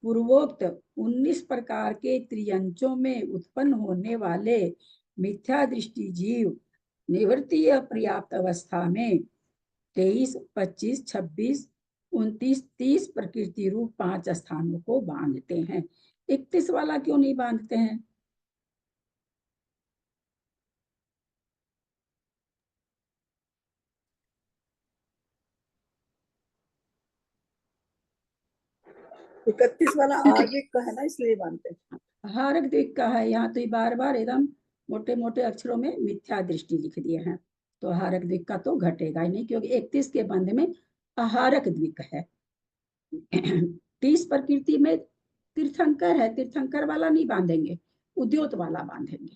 पूर्वोक्त 19 प्रकार के त्रियंचों में उत्पन्न होने वाले मिथ्या दृष्टि जीव निवृत्ति पर्याप्त अवस्था में 23, 25, 26, 29, 30 प्रकृति रूप 5 स्थानों को बांधते हैं। 31 वाला क्यों नहीं बांधते हैं? इकतीस वाला आर्विक का है ना, इसलिए बांधते हैं। हारक द्वीप का है। यहाँ तो बार बार एकदम मोटे मोटे अक्षरों में मिथ्या दृष्टि लिख दिए हैं तो हारक द्वीप का तो घटेगा ही नहीं, क्योंकि 31 के बंध में अहारक द्वीप है। 30 प्रकृति में तीर्थंकर है, तीर्थंकर वाला नहीं बांधेंगे, उद्योत वाला बांधेंगे,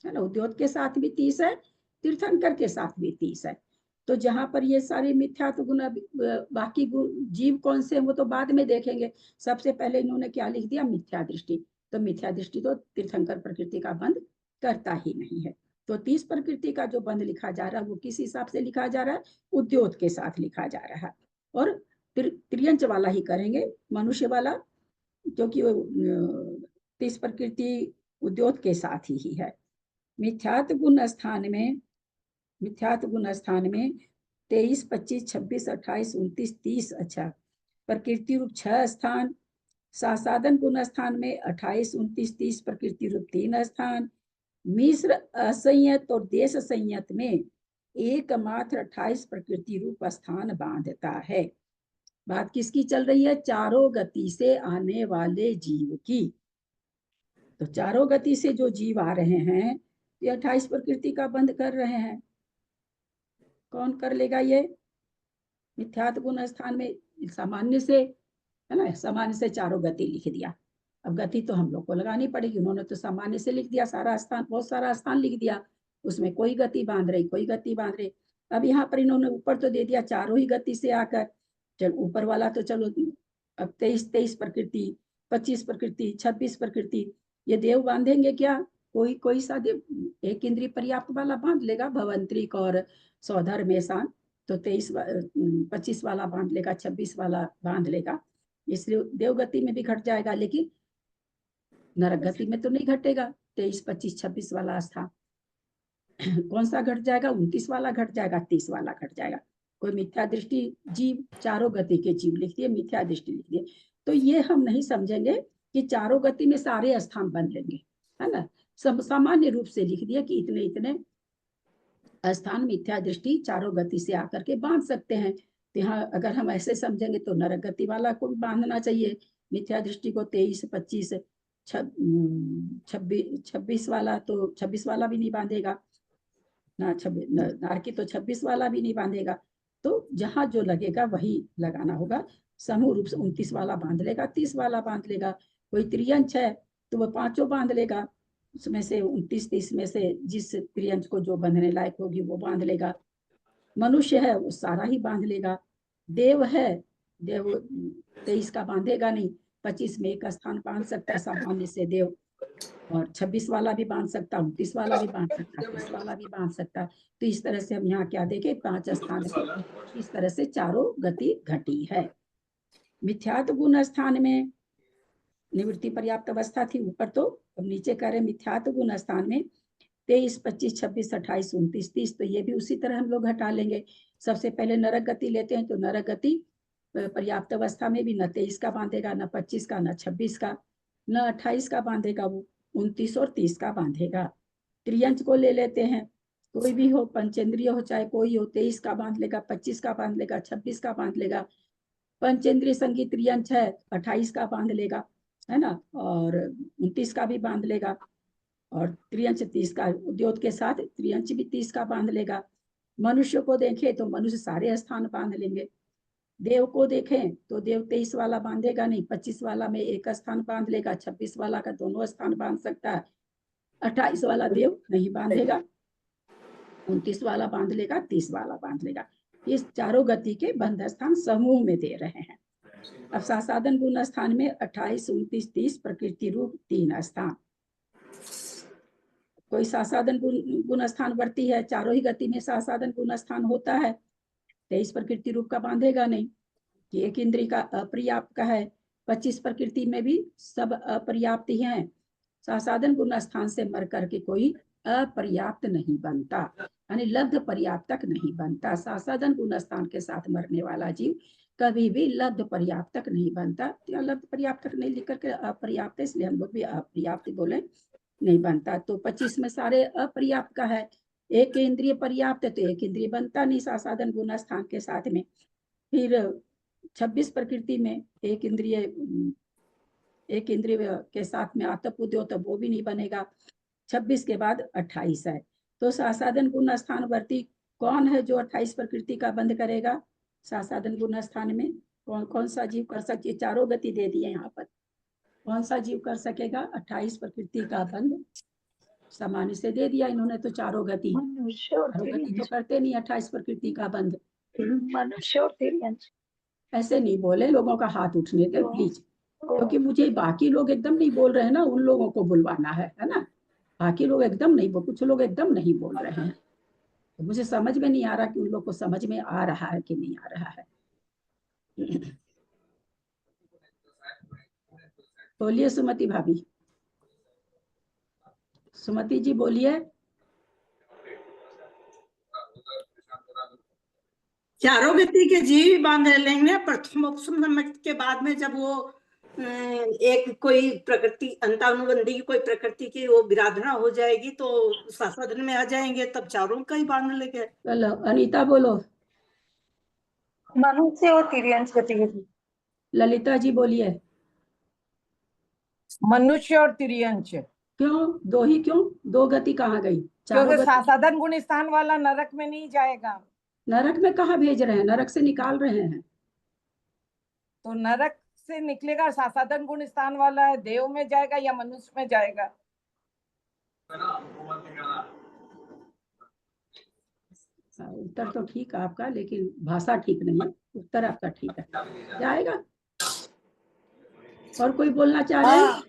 है ना। उद्योत के साथ भी 30 है, तीर्थंकर के साथ भी 30 है। तो जहां पर ये सारे मिथ्यात्व गुण बाकी जीव कौन से हैं वो तो बाद में देखेंगे। सबसे पहले इन्होंने क्या लिख दिया? मिथ्या दृष्टि। तो मिथ्या दृष्टि तो तीर्थंकर प्रकृति का बंध करता ही नहीं है। तो 30 प्रकृति का जो बंध लिखा जा रहा है वो किस हिसाब से लिखा जा रहा है? उद्योत के साथ लिखा जा रहा है। और त्रियंच वाला ही करेंगे, मनुष्य वाला, क्योंकि 30 प्रकृति उद्योत के साथ ही है। मिथ्यात्व गुण स्थान में 23, 25, 26, 28, 29, 30 अच्छा प्रकृति रूप 6 स्थान। साधन गुण स्थान में 28, 29, 30 प्रकृति रूप 3 स्थान। मिश्र असंयत और देश संयत में एकमात्र 28 प्रकृति रूप स्थान बांधता है। बात किसकी चल रही है? चारों गति से आने वाले जीव की। तो चारों गति से जो जीव आ रहे हैं ये 28 प्रकृति का बंध कर रहे हैं। कौन कर लेगा ये? मिथ्यात्व गुण स्थान में सामान्य से, है ना, सामान्य से चारों गति लिख दिया। अब गति तो हम लोग को लगानी पड़ेगी। उन्होंने तो सामान्य से लिख दिया, सारा स्थान, बहुत सारा स्थान लिख दिया, उसमें कोई गति बांध रही, कोई गति बांध रही। अब यहाँ पर इन्होंने ऊपर तो दे दिया चारों ही गति से आकर। चल ऊपर वाला तो चलो अब 23 प्रकृति 25 प्रकृति, 26 प्रकृति, ये देव बांधेंगे क्या? कोई सा देव एक इंद्रिय पर्याप्त वाला बांध लेगा, भवंत्रिक और सौधर में शान, तो 25 वाला बांध लेगा, 26 वाला बांध लेगा, इसलिए देवगति में भी घट जाएगा, लेकिन नरक गति में तो नहीं घटेगा। 23, 25, 26 वाला स्थान कौन सा घट जाएगा? 29 वाला घट जाएगा, 30 वाला घट जाएगा। कोई मिथ्या दृष्टि जीव, चारों गति के जीव लिख दिए, मिथ्या दृष्टि लिख दिए, तो ये हम नहीं समझेंगे कि चारों गति में सारे स्थान बन लेंगे, है ना। सब सामान्य रूप से लिख दिया कि इतने इतने स्थान मिथ्या दृष्टि चारों गति से आकर के बांध सकते हैं। तो यहाँ अगर हम ऐसे समझेंगे तो नरक गति वाला को भी बांधना चाहिए, मिथ्या दृष्टि को 23, 25, 26 वाला, तो 26 वाला भी नहीं बांधेगा ना, नारकी तो 26 वाला भी नहीं बांधेगा। तो जहां जो लगेगा वही लगाना होगा। समूह रूप से 29 वाला बांध लेगा, 30 वाला बांध लेगा। कोई त्रियंच है तो वह पांचों बांध लेगा, उसमें से 29, 30 में से जिस त्रियंच को जो बांधने लायक होगी वो बांध लेगा। मनुष्य है वो सारा ही बांध लेगा। देव है, देव 23 का बांधेगा नहीं, 25 में एक स्थान बांध सकता है सामान्य से देव, और 26 वाला भी बांध सकता, 29 वाला भी बांध सकता, 30 वाला भी बांध सकता। तो इस तरह से हम यहाँ क्या देखें, 5 स्थान इस तरह से चारों गति घटी है। मिथ्यात्व गुण स्थान में निवृत्ति पर्याप्त अवस्था थी ऊपर, तो अब नीचे कह रहे मिथ्यात्व गुण स्थान में 23, 25, 26, 28, 29, 30, तो ये भी उसी तरह हम लोग घटा लेंगे। सबसे पहले नरक गति लेते हैं, तो नरक गति पर्याप्त अवस्था में भी न 23 का बांधेगा, न 25 का, न 26 का, न 28 का बांधेगा, वो 29 और 30 का बांधेगा। त्रियंच को ले लेते हैं, कोई भी हो, पंचेंद्रिय हो चाहे कोई हो, 23 का बांध लेगा, 25 का बांध लेगा, 26 का बांध लेगा। पंचेंद्रिय संगीत त्रियंच है, 28 का बांध लेगा, है ना, और 29 का भी बांध लेगा, और त्रियंच 30 का, उद्योत के साथ त्रियंच भी 30 का बांध लेगा। मनुष्य को देखें तो मनुष्य सारे स्थान बांध लेंगे। देव को देखें तो देव 23 वाला बांधेगा नहीं, 25 वाला में एक स्थान बांध लेगा, 26 वाला का दोनों स्थान बांध सकता है, 28 वाला देव नहीं बांधेगा, 29 वाला बांध लेगा, 30 वाला बांध लेगा। इस चारों गति के बंध स्थान समूह में दे रहे हैं। अब सासाधन गुण स्थान में 28, 29, 30 प्रकृति रूप 3 स्थान। कोई सासाधन गुण स्थान वर्ती है, चारों ही गति में सासाधन गुण स्थान होता है, 23 प्रकृति रूप का बांधेगा नहीं, कि एक इंद्रिय का अपर्याप्त का है। 25 प्रकृति में भी सब अपर्याप्त ही हैं, सासाधन गुण स्थान से मर करके कोई अपर्याप्त नहीं बनता, यानी लब्ध पर्याप्तक नहीं बनता। सासाधन गुण स्थान के साथ मरने वाला जीव कभी भी लब्ध पर्याप्तक नहीं बनता। लब्ध पर्याप्तक नहीं लिख करके अपर्याप्त, इसलिए हम लोग भी अपर्याप्त बोले, नहीं बनता। तो 25 में सारे अपर्याप्त का है, एक इंद्रिय पर्याप्त है तो एक इंद्रिय बनता नहीं सासाधन गुण स्थान के साथ में। फिर 26 प्रकृति में एक इंद्रिय के साथ में आतप उद्योत, वो भी नहीं बनेगा। 26 के बाद 28 है, तो सासाधन गुण स्थान वर्ती कौन है जो 28 प्रकृति का बंध करेगा? सासाधन गुण स्थान में कौन कौन सा जीव कर सकती है? चारों गति दे दिए यहाँ पर, कौन सा जीव कर सकेगा 28 प्रकृति का बंध? सामान्य से दे दिया इन्होंने, तो चारों गति, मनुष्य और चारों गति तो तिर्यंच, करते नहीं 28 प्रकृति का बंध। मनुष्य और तिर्यंच। ऐसे नहीं बोले, लोगों का हाथ उठने दे प्लीज, क्योंकि मुझे बाकी लोग एकदम नहीं बोल रहे हैं ना, उन लोगों को बुलवाना है ना। बाकी लोग एकदम नहीं बोल, कुछ लोग एकदम नहीं बोल रहे हैं, तो मुझे समझ में नहीं आ रहा कि उन लोग को समझ में आ रहा है कि नहीं आ रहा है। बोलिए सुमति भाभी, सुमति जी बोलिए। चारों गति के जीव बांध लेंगे, प्रथमोपसम के बाद में जब वो एक कोई प्रकृति अंतानुबंधी की कोई प्रकृति की वो विराधना हो जाएगी तो सासाधन में आ जाएंगे, तब चारों का ही बांध लेंगे। चलो अनीता बोलो। मनुष्य और तिर्यंच गतिविधि। ललिता जी बोलिए। मनुष्य और तिर्यंच। क्यों दो ही क्यों? दो गति कहाँ गई? चारों क्योंकि गति। सासाधन गुण स्थान वाला नरक में नहीं जाएगा। नरक में कहाँ भेज रहे हैं? नरक से निकाल रहे हैं। तो नरक से निकलेगा, सासाधन गुण स्थान वाला है, देव में जाएगा या मनुष्य में जाएगा? उत्तर तो ठीक है आपका, लेकिन भाषा ठीक नहीं है। उत्तर आपका ठीक है, जाएगा। और कोई बोलना चाह रहे हैं? हाँ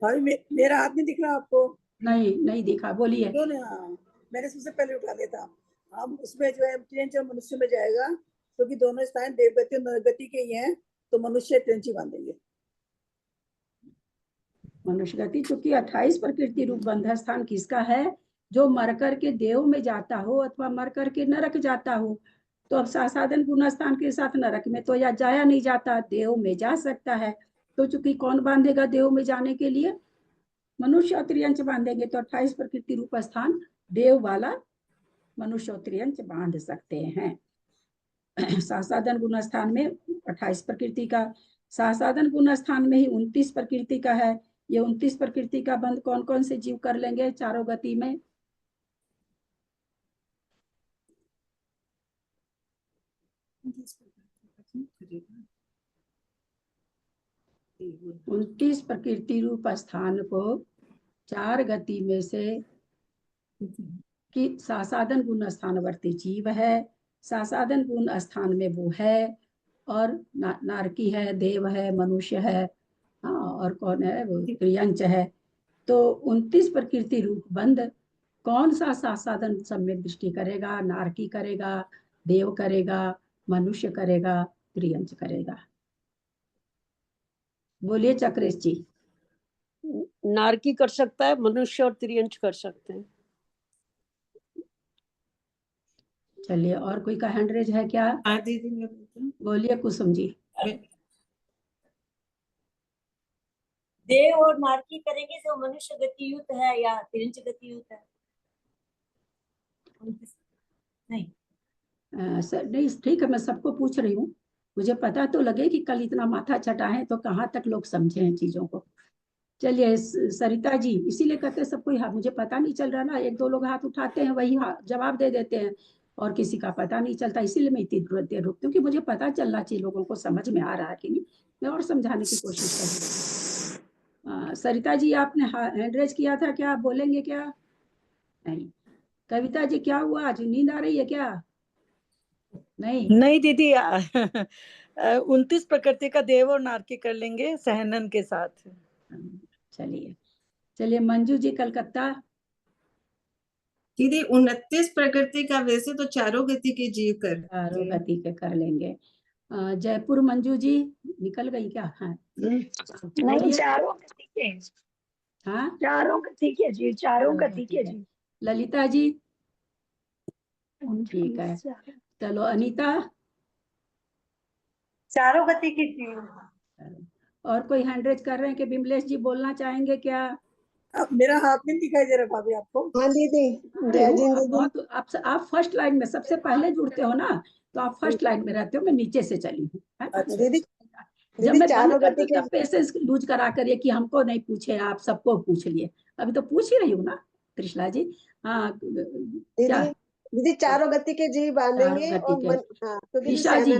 भाभी मेरा हाथ नहीं दिख रहा आपको? नहीं दिखा, बोलिए। क्यों नहीं? हाँ मैंने सबसे पहले उठा दिया था। हम उसमें जो है त्रियंच और मनुष्य में जाएगा, क्योंकि दोनों स्थान देवगति और नरगति के ही हैं, तो मनुष्य त्रियंच ही बांधेंगे। मनुष्य गति, चूंकि 28 प्रकृति रूप बंध स्थान किसका है? जो मर करके देव में जाता हो अथवा मर करके नरक जाता हो। तो अब सासाधन गुण स्थान के साथ नरक में तो या जाया नहीं जाता, देव में जा सकता है। तो चूंकि कौन बांधेगा देव में जाने के लिए? मनुष्य और त्रियंच बांधेंगे, तो 28 प्रकृति रूप स्थान देव वाला मनुष्य और त्रियंच बांध सकते हैं। सासाधन गुण स्थान में 28 प्रकृति का, सासाधन गुण स्थान में ही 29 प्रकृति का है। ये 29 प्रकृति का बंध कौन कौन से जीव कर लेंगे चारों गति में? उनतीस प्रकृति रूप स्थान को चार गति में से कि सासाधन गुण स्थानवर्ती जीव है, सासाधन गुण स्थान में वो है, और नारकी है, देव है, मनुष्य है, हाँ, और कौन है? वो त्रियंच है। तो 29 प्रकृति रूप बंध कौन सा सासाधन सम्यक दृष्टि करेगा? नारकी करेगा, देव करेगा, मनुष्य करेगा, त्रियंच करेगा। बोलिए चक्रेश जी। नारकी कर सकता है, मनुष्य और त्रियंच कर सकते हैं। चलिए, और कोई का हैंड रेज है क्या? हाँ दीदी मैं बोलती हूँ। बोलिए कुसुम जी। देव और नारकी करेंगे तो मनुष्य गति युक्त है या त्रियंच गति युक्त है? नहीं सर नहीं, ठीक है, मैं सबको पूछ रही हूँ, मुझे पता तो लगे कि कल इतना माथा चटाएं तो कहाँ तक लोग समझे हैं चीजों को। चलिए सरिता जी, इसीलिए कहते हैं सबको हाथ, मुझे पता नहीं चल रहा ना, एक दो लोग हाथ उठाते हैं वही जवाब दे देते हैं और किसी का पता नहीं चलता, इसीलिए मैं इतनी देर रुकती हूँ कि मुझे पता चलना चाहिए लोगों को समझ में आ रहा है कि नहीं। मैं और समझाने की कोशिश कर रही हूँ। सरिता जी आपने हैंड रेज किया था, क्या आप बोलेंगे क्या? नहीं। कविता जी क्या हुआ, आज नींद आ रही है क्या? नहीं दीदी 29 प्रकृति का देव और नारकी कर लेंगे सहनन के साथ। चलिए मंजू जी कलकत्ता। दीदी 29 प्रकृति का वैसे तो चारों गति के जीव कर, चारों गति के कर लेंगे। जयपुर मंजू जी निकल गई क्या? हाँ नहीं, चारों गति के। हाँ, चारों गति के जी, चारों गति के जी। ललिता जी ठीक है। चलो अनीता। चारों गति की जीव। और कोई हैंड रेज कर रहे हैं कि बिमलेश जी बोलना चाहेंगे क्या? मेरा हाथ नहीं दिखाई दे रहा भाभी आपको? हाँ दीदी, बहुत आप फर्स्ट लाइन में सबसे पहले जुड़ते हो ना, तो आप फर्स्ट लाइन में रहते हो, मैं नीचे से चली हूँ। दीदी जब मैं बंद कर दूं तब पेशेंस लूज करा करिए कि हमको नहीं पूछे, आप सबको पूछ लिए। अभी तो पूछ ही रही हूँ ना कृष्णा जी। हाँ क्या दीदी चारों गति के जीव बांधेंगे और ईशा जी।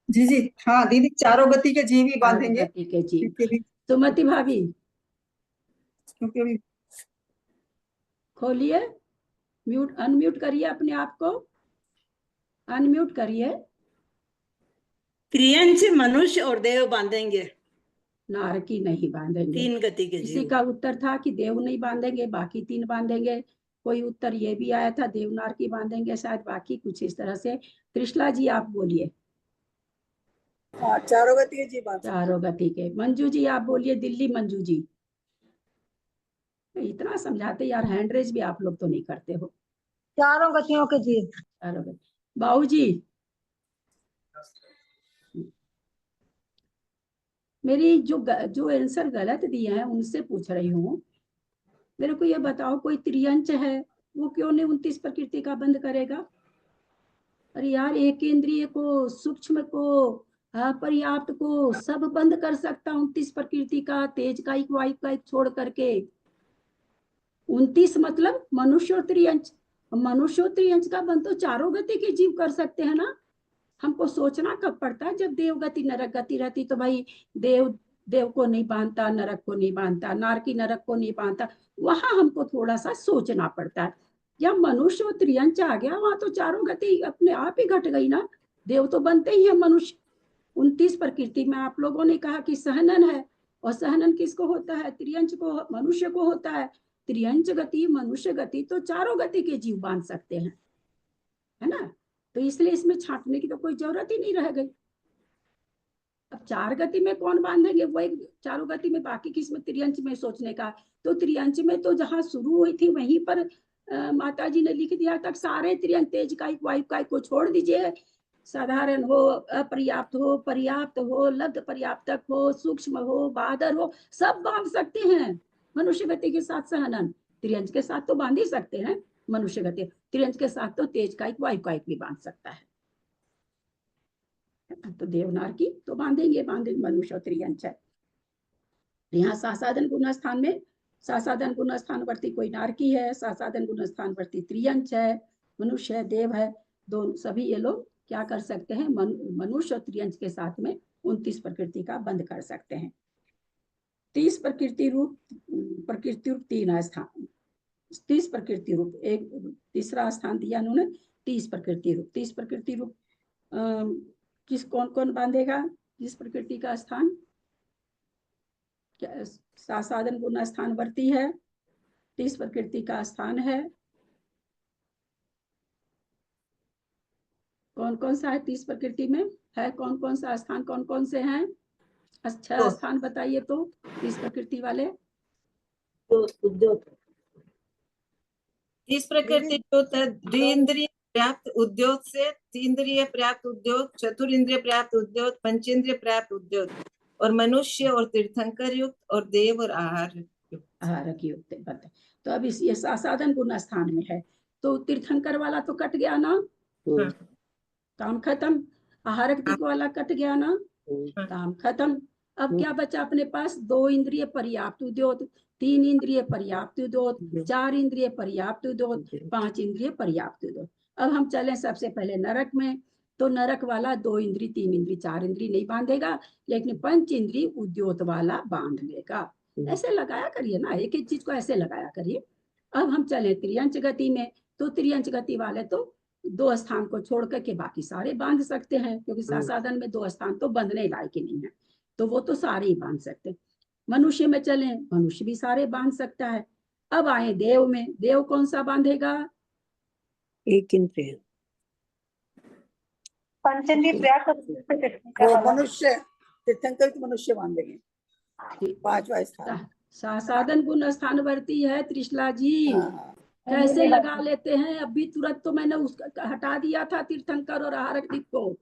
जी जी हाँ दीदी, चारों गति के जीव ही बांधेंगे। गति के जीव। सुमति भाभी क्योंकि अभी खोलिए, म्यूट अनम्यूट करिए अपने आप को, अनम्यूट करिए। त्रियंच मनुष्य और देव बांधेंगे, नारकी नहीं बांधेंगे। 3 गति के किसी जीव। का उत्तर था कि देव नहीं बांधेंगे, बाकी 3 बांधेंगे। कोई उत्तर ये भी आया था देव नारकी बांधेंगे, शायद बाकी कुछ इस तरह से। कृष्णा जी आप बोलिए। चारों गति के जीव। चारों गति के। मंजू जी आप बोलिए, दिल्ली मंजू जी। इतना समझाते यार, हैंड रेज भी आप लोग तो नहीं करते हो। चारों गतियों के जीव। चारों गति। बाबू जी मेरी जो आंसर गलत दिए हैं उनसे पूछ रही हूँ, मेरे को ये बताओ कोई त्रियंच है वो क्यों नहीं 29 प्रकृति का बंद करेगा? अरे यार, एक इंद्रिय को, सूक्ष्म को, पर्याप्त को सब बंद कर सकता 29 प्रकृति का, तेज का एक, वायु का एक छोड़ करके। 29 मतलब मनुष्य और त्रियंच। मनुष्य और त्रियंच का बंद तो चारों गति के जीव कर सकते हैं ना। हमको सोचना कब पड़ता है? जब देव गति नरक गति रहती तो भाई देव को नहीं बांधता, नरक को नहीं बांधता, नारकी नरक को नहीं बांधता, वहां हमको थोड़ा सा सोचना पड़ता है। या मनुष्य और त्रियंच आ गया, वहां तो चारों गति अपने आप ही घट गई ना। देव तो बनते ही है मनुष्य, 29 प्रकृति में आप लोगों ने कहा कि सहनन है, और सहनन किसको होता है? त्रियंच को, मनुष्य को होता है। त्रियंच गति, मनुष्य गति, तो चारों गति के जीव बांध सकते हैं, है ना। तो इसलिए इसमें छांटने की तो कोई जरूरत ही नहीं रह गई। अब चार गति में कौन बांधेंगे? वो एक चारों गति में, बाकी किसमें? त्रियंच में सोचने का। तो त्रियंच में तो जहां शुरू हुई थी वहीं पर माता जी ने लिख दिया तक सारे त्रियंच, तेज कायिक, वायु कायिक को छोड़ दीजिए। साधारण हो, अपर्याप्त हो, पर्याप्त हो, लब्ध पर्याप्तक हो, सूक्ष्म हो, बादर हो, सब बांध सकते हैं। मनुष्य गति के साथ सहनन, त्रियंच के साथ तो बांध ही सकते हैं मनुष्य गति, त्रियंच के साथ तो तेज कायिक, वायु कायिक भी बांध सकता है। तो देवनार की तो बांधेंगे, मनुष्य त्रियंच है। यहाँ सासाधन गुण स्थान में, सासाधन गुण स्थानवर्ती कोई नारकी है, सासाधन गुण स्थानवर्ती त्रियंच है, मनुष्य है, देव है, दोनों सभी ये लोग क्या कर सकते हैं? मनुष्य और त्रियंच के साथ में 29 प्रकृति का बंद कर सकते हैं। 30 प्रकृति रूप 3 स्थान, 30 प्रकृति रूप, एक तीसरा स्थान दिया उन्होंने 30 प्रकृति रूप। 30 प्रकृति रूप किस कौन कौन बांधेगा 30 प्रकृति का स्थान? सासाधन गुण स्थान वर्ती है, 30 प्रकृति का स्थान है। कौन कौन सा है 30 प्रकृति में? है कौन कौन सा स्थान, कौन कौन से हैं? अच्छा स्थान बताइए तो 30 प्रकृति वाले। 30 प्रकृति द्विइंद्रिय पर्याप्त उद्योग से, तीन्द्रिय पर्याप्त उद्योग, चतुरिंद्रिय पर्याप्त उद्योग, पंचेंद्रिय पर्याप्त उद्योग, और मनुष्य और तीर्थंकर युक्त, और देव और आहार युक्त। तो अब इस ये सासाधन गुण स्थान में है, तो तीर्थंकर वाला तो कट गया ना, काम खत्म। आहारक दिक वाला कट गया ना, काम खत्म। अब क्या बचा अपने पास? 2 इंद्रिय पर्याप्त उद्योग, 3 इंद्रिय पर्याप्त उद्योग, 4 इंद्रिय पर्याप्त उद्योग, 5 इंद्रिय पर्याप्त उद्योग। अब हम चले सबसे पहले नरक में, तो नरक वाला 2 इंद्रिय, 3 इंद्रिय, 4 इंद्रिय नहीं बांधेगा, लेकिन 5 इंद्रिय उद्योग वाला बांध लेगा। ऐसे लगाया करिए ना, एक एक चीज को ऐसे लगाया करिए। अब हम चले त्रियंच गति में, तो त्रियंच गति वाले तो 2 स्थान को छोड़ करके बाकी सारे बांध सकते हैं, क्योंकि सासाधन में 2 स्थान तो बंधने लायक ही नहीं है, तो वो तो सारे ही बांध सकते हैं। मनुष्य में चले, मनुष्य भी सारे बांध सकता है। अब आए देव में, देव कौन सा बांधेगा? एक इंद्रिय, पंचेंद्रिय पर्याप्त मनुष्य, तीर्थंकर तो मनुष्य बांधेंगे। 5वां स्थान सासाधन गुण स्थान वर्ती है त्रिशला जी। कैसे लगा लेते हैं? अभी तुरंत तो मैंने उसका हटा दिया था तीर्थंकर और आहारक दिक को।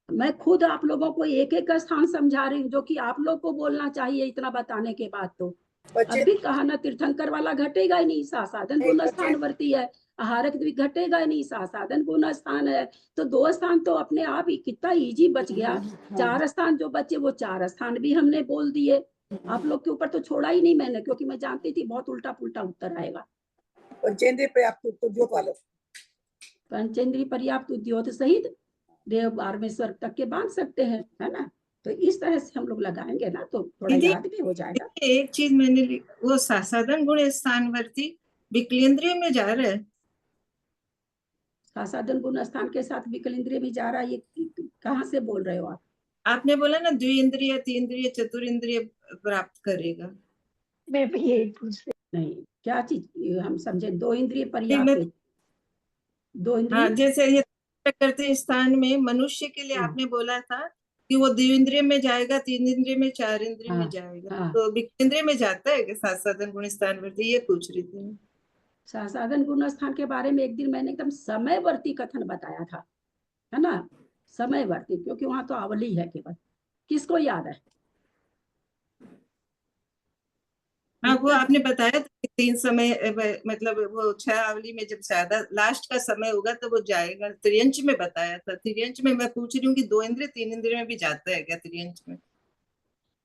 मैं खुद आप लोगों को एक एक स्थान समझा रही हूँ, जो कि आप लोग को बोलना चाहिए इतना बताने के बाद। तो अभी कहा ना, तीर्थंकर वाला घटेगा ही नहीं, सासाधन गुण स्थान वर्ती है, आहारक भी घटेगा ही नहीं, सासाधन गुण स्थान है, तो 2 स्थान तो अपने आप ही कितना इजी बच गया। 4 स्थान जो बचे वो 4 स्थान भी हमने बोल दिए। आप लोग के ऊपर तो छोड़ा ही नहीं मैंने, क्योंकि मैं जानती थी बहुत उल्टा पुल्टा उत्तर आएगा। पंचेंद्रिय पर्याप्त उद्योग वाले, पंचेंद्रिय पर्याप्त उद्योग सहित देव 12वें स्वर्ग तक के बांध सकते हैं, है ना। तो इस तरह से हम लोग लगाएंगे ना तो थोड़ा याद भी हो जाएगा। एक चीज मैंने वो सासाधन गुण स्थानवर्ती विकलेंद्रिय में जा रहा है। सासाधन गुण स्थान के साथ विकलेंद्रिय में जा रहा है, ये कहाँ से बोल रहे हो आप? आपने बोला ना द्विइंद्रिय, तीन्द्रिय, चतुरिंद्रिय प्राप्त करेगा। मैं भी यही पूछ रही। नहीं, क्या चीज हम समझे? 2 इंद्रिय पर्याप्त, 2 इंद्रिय। हाँ, जैसे ये करते स्थान में मनुष्य के लिए आपने बोला था कि वो द्विइंद्रिय में जाएगा, 3 इंद्रिय में, 4 इंद्रिय में जाएगा, तो विकेंद्रिय में जाता है कि सासाधन गुण स्थानवर्ती? ये पूछ रही थी। सासाधन गुण स्थान के बारे में एक दिन मैंने एकदम समयवर्ती कथन बताया था, है ना, समयवर्ती, क्योंकि वहां तो आवली है केवल। किसको याद है? हाँ, वो आपने बताया था कि 3 समय, मतलब वो 6 आवली में जब ज्यादा लास्ट का समय होगा तो वो जाएगा। त्रियंच में बताया था, त्रियंच में मैं पूछ रही हूँ कि 2 इंद्रिय 3 इंद्रिय में भी जाता है क्या त्रियंच में?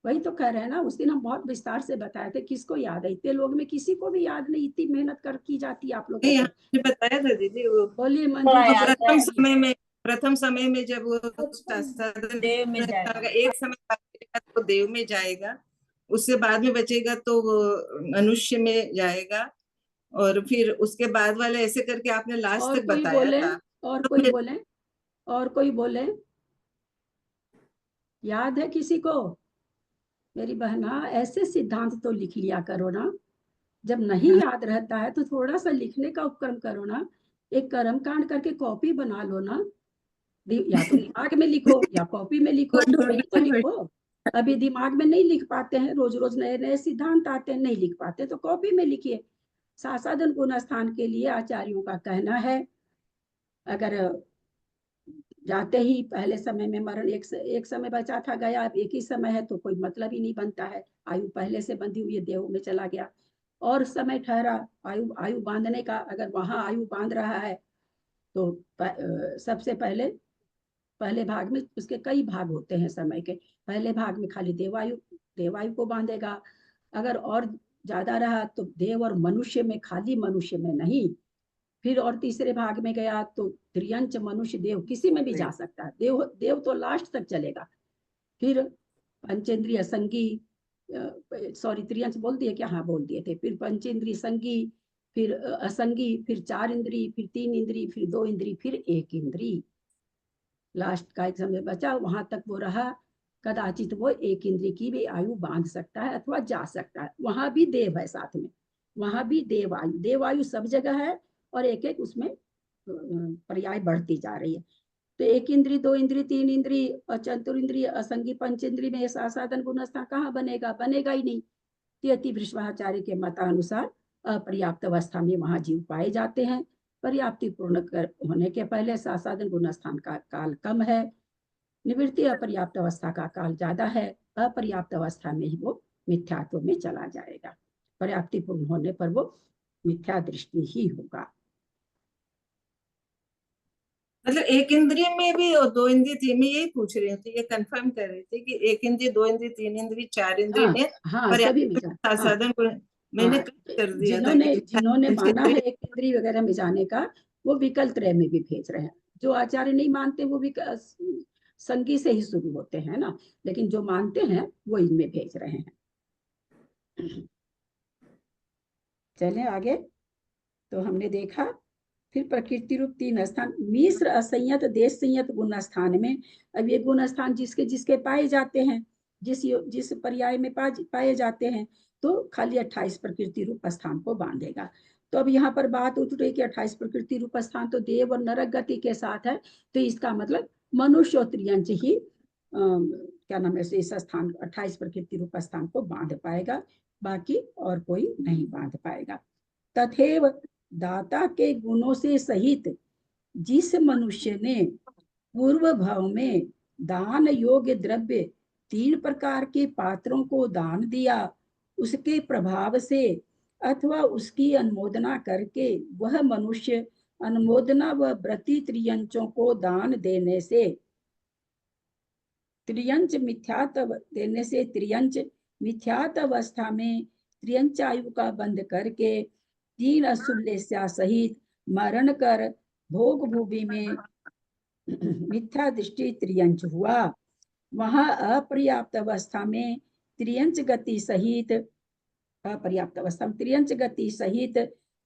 वही तो कह रहे हैं ना, उस दिन हम बहुत विस्तार से बताए थे। किसको याद है? इतने लोग में किसी को भी याद नहीं, इतनी मेहनत कर की जाती है आप लोगों को। आपने बताया था दीदी, वो बोलिए प्रथम समय में जब वो देव में जाएगा, एक समय तो देव में जाएगा, उससे बाद में बचेगा तो वो मनुष्य में जाएगा, और फिर उसके बाद वाले ऐसे करके आपने लास्ट तक बताया था। और कोई बोले याद है किसी को? मेरी बहना, ऐसे सिद्धांत तो लिख लिया करो ना। जब नहीं याद रहता है तो थोड़ा सा लिखने का उपक्रम करो ना। एक कर्म कांड करके कॉपी बना लो ना। या तो दिमाग में लिखो या कॉपी में लिखो, कहीं तो लिखो। अभी दिमाग में नहीं लिख पाते हैं, रोज रोज नए नए सिद्धांत आते हैं, नहीं लिख पाते तो कॉपी में लिखिए। सासाधन गुण स्थान के लिए आचार्यों का कहना है, अगर जाते ही पहले समय में मरण एक समय बचा था गया, अब एक ही समय है तो कोई मतलब ही नहीं बनता है। आयु पहले से बंधी हुई देह में चला गया और समय ठहरा आयु बांधने का। अगर वहां आयु बांध रहा है तो सबसे पहले भाग में, उसके कई भाग होते हैं समय के, पहले भाग में खाली देवायु को बांधेगा। अगर और ज्यादा रहा तो देव और मनुष्य में, खाली मनुष्य में नहीं। फिर और तीसरे भाग में गया तो त्रियंच मनुष्य देव किसी में भी जा सकता है। देव तो लास्ट तक चलेगा। फिर पंचेंद्रिय संगी, सॉरी त्रियंच बोल दिए क्या? हाँ बोल दिए थे। फिर पंचेंद्रिय संगी, फिर असंगी, फिर 4 इंद्री, फिर 3 इंद्री, फिर 2 इंद्री, फिर 1 इंद्री। लास्ट का एक समय बचा, वहां तक वो रहा। कदाचित वो 1 इंद्री की भी आयु बांध सकता है अथवा जा सकता है। वहां भी देव है साथ में, वहां भी देवायु सब जगह है और एक एक उसमें पर्याय बढ़ती जा रही है। तो 1 इंद्री, 2 इंद्री, 3 इंद्री और चतुरिंद्री, असंगी, पंचेंद्री में सासाधन गुणस्था कहाँ बनेगा? बनेगा ही नहीं। त्यति वृषभाचार्य के मतानुसार अपर्याप्त अवस्था में वहां जीव पाए जाते हैं। पर्याप्ति पूर्ण होने के पहले सासाधन गुणस्थान का काल कम है, निवृत्ति अपर्याप्त अवस्था का काल ज्यादा है। अपर्याप्त अवस्था में ही वो मिथ्यात्व में चला जाएगा। पर्याप्ति पूर्ण होने पर वो मिथ्या दृष्टि ही होगा। मतलब 1 इंद्रिय में भी और 2 इंद्रिय, 3 में, यही पूछ रहे थे, ये कंफर्म कर रहे थे कि 1 इंद्रिय, 2 इंद्रिय, 3 इंद्रिय, 4 इंद्रिय में हाँ सभी में साधन को मैंने कर दिया था जिन्होंने माना है 1 इंद्रिय वगैरह में जाने का, वो विकल्प त्रय में भी भेज रहे हैं। जो आचार्य नहीं मानते वो भी संगी से ही शुरू होते हैं ना, लेकिन जो मानते हैं वो इनमें भेज रहे हैं। चलें आगे। तो हमने देखा फिर प्रकृति रूप 3 स्थान, मिश्र असंयत देश संयत गुण स्थान में। अब ये गुण स्थान जिसके जिसके पाए जाते हैं, जिस पर्याय में पाए जाते हैं, तो खाली 28 प्रकृति रूप स्थान को बांधेगा। तो अब यहाँ पर बात उठ रही कि 28 प्रकृति रूप स्थान तो देव और नरक गति के साथ है, तो इसका मतलब मनुष्य और त्रियंच ही क्या नाम है, इस स्थान 28 प्रकृति रूप स्थान को बांध पाएगा, बाकी और कोई नहीं बांध पाएगा। तथैव दाता के गुणों से सहित जिस मनुष्य ने पूर्व भाव में दान योग्य द्रव्य 3 प्रकार के पात्रों को दान दिया, उसके प्रभाव से अथवा उसकी अनुमोदना करके वह मनुष्य अनुमोदना व व्रति त्रियंचों को दान देने से त्रियंच मिथ्यात अवस्था में त्रियंच आयु का बंध करके 3 अशुभ लेस्या सहित मरण कर भोग भूमि में मिथ्या दृष्टि त्रियंच हुआ। वहां अपर्याप्त अवस्था में त्रियंच गति सहित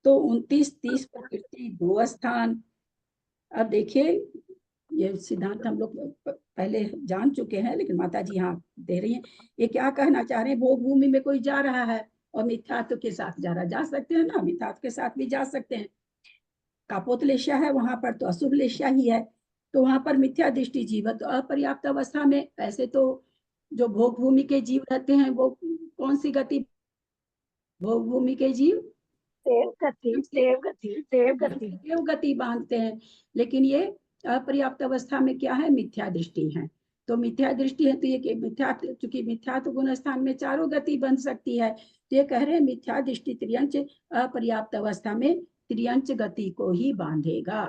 तो 29-30 प्रकृति 2 स्थान। अब देखिए ये सिद्धांत हम लोग पहले जान चुके हैं, लेकिन माता जी यहाँ दे रही हैं। ये क्या कहना चाह रहे हैं? भोग भूमि में कोई जा रहा है और मिथ्यात्व के साथ जा सकते हैं ना, मिथ्यात्व के साथ भी जा सकते हैं। कापोत लेश्या है वहां पर तो अशुभ लेश्या ही है, तो वहां पर मिथ्या दृष्टि जीव। तो अपर्याप्त अवस्था में ऐसे तो जो भोग भूमि के जीव रहते हैं वो कौन सी गति? भोग भूमि के जीव देव गति बांधते हैं, लेकिन ये अपर्याप्त अवस्था में क्या है? मिथ्या दृष्टि है। तो मिथ्या दृष्टि है तो ये चूंकि मिथ्यात्व गुण स्थान में 4 गति बन सकती है, तो ये कह रहे हैं मिथ्या दृष्टि त्रियंच अपर्याप्त अवस्था में त्रियंच गति को ही बांधेगा।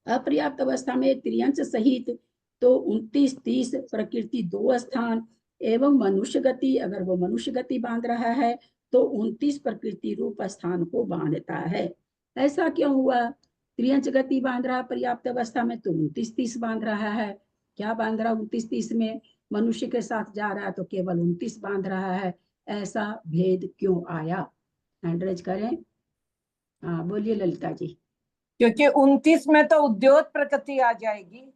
अपर्याप्त अवस्था में त्रियंच सहित तो 29-30 प्रकृति 2 स्थान एवं मनुष्य गति, अगर वो मनुष्य गति बांध रहा है तो 29 प्रकृति रूप स्थान को बांधता है। ऐसा क्यों हुआ? त्रियंच गति बांध रहा पर्याप्त अवस्था में तो 29-30 बांध रहा है। क्या बांध रहा 29-30 में? मनुष्य के साथ जा रहा है तो केवल 29 बांध रहा है। ऐसा भेद क्यों आया? हैंड रेज करें। हाँ बोलिए ललिता जी। क्योंकि 29 में तो उद्योत प्रकृति आ जाएगी।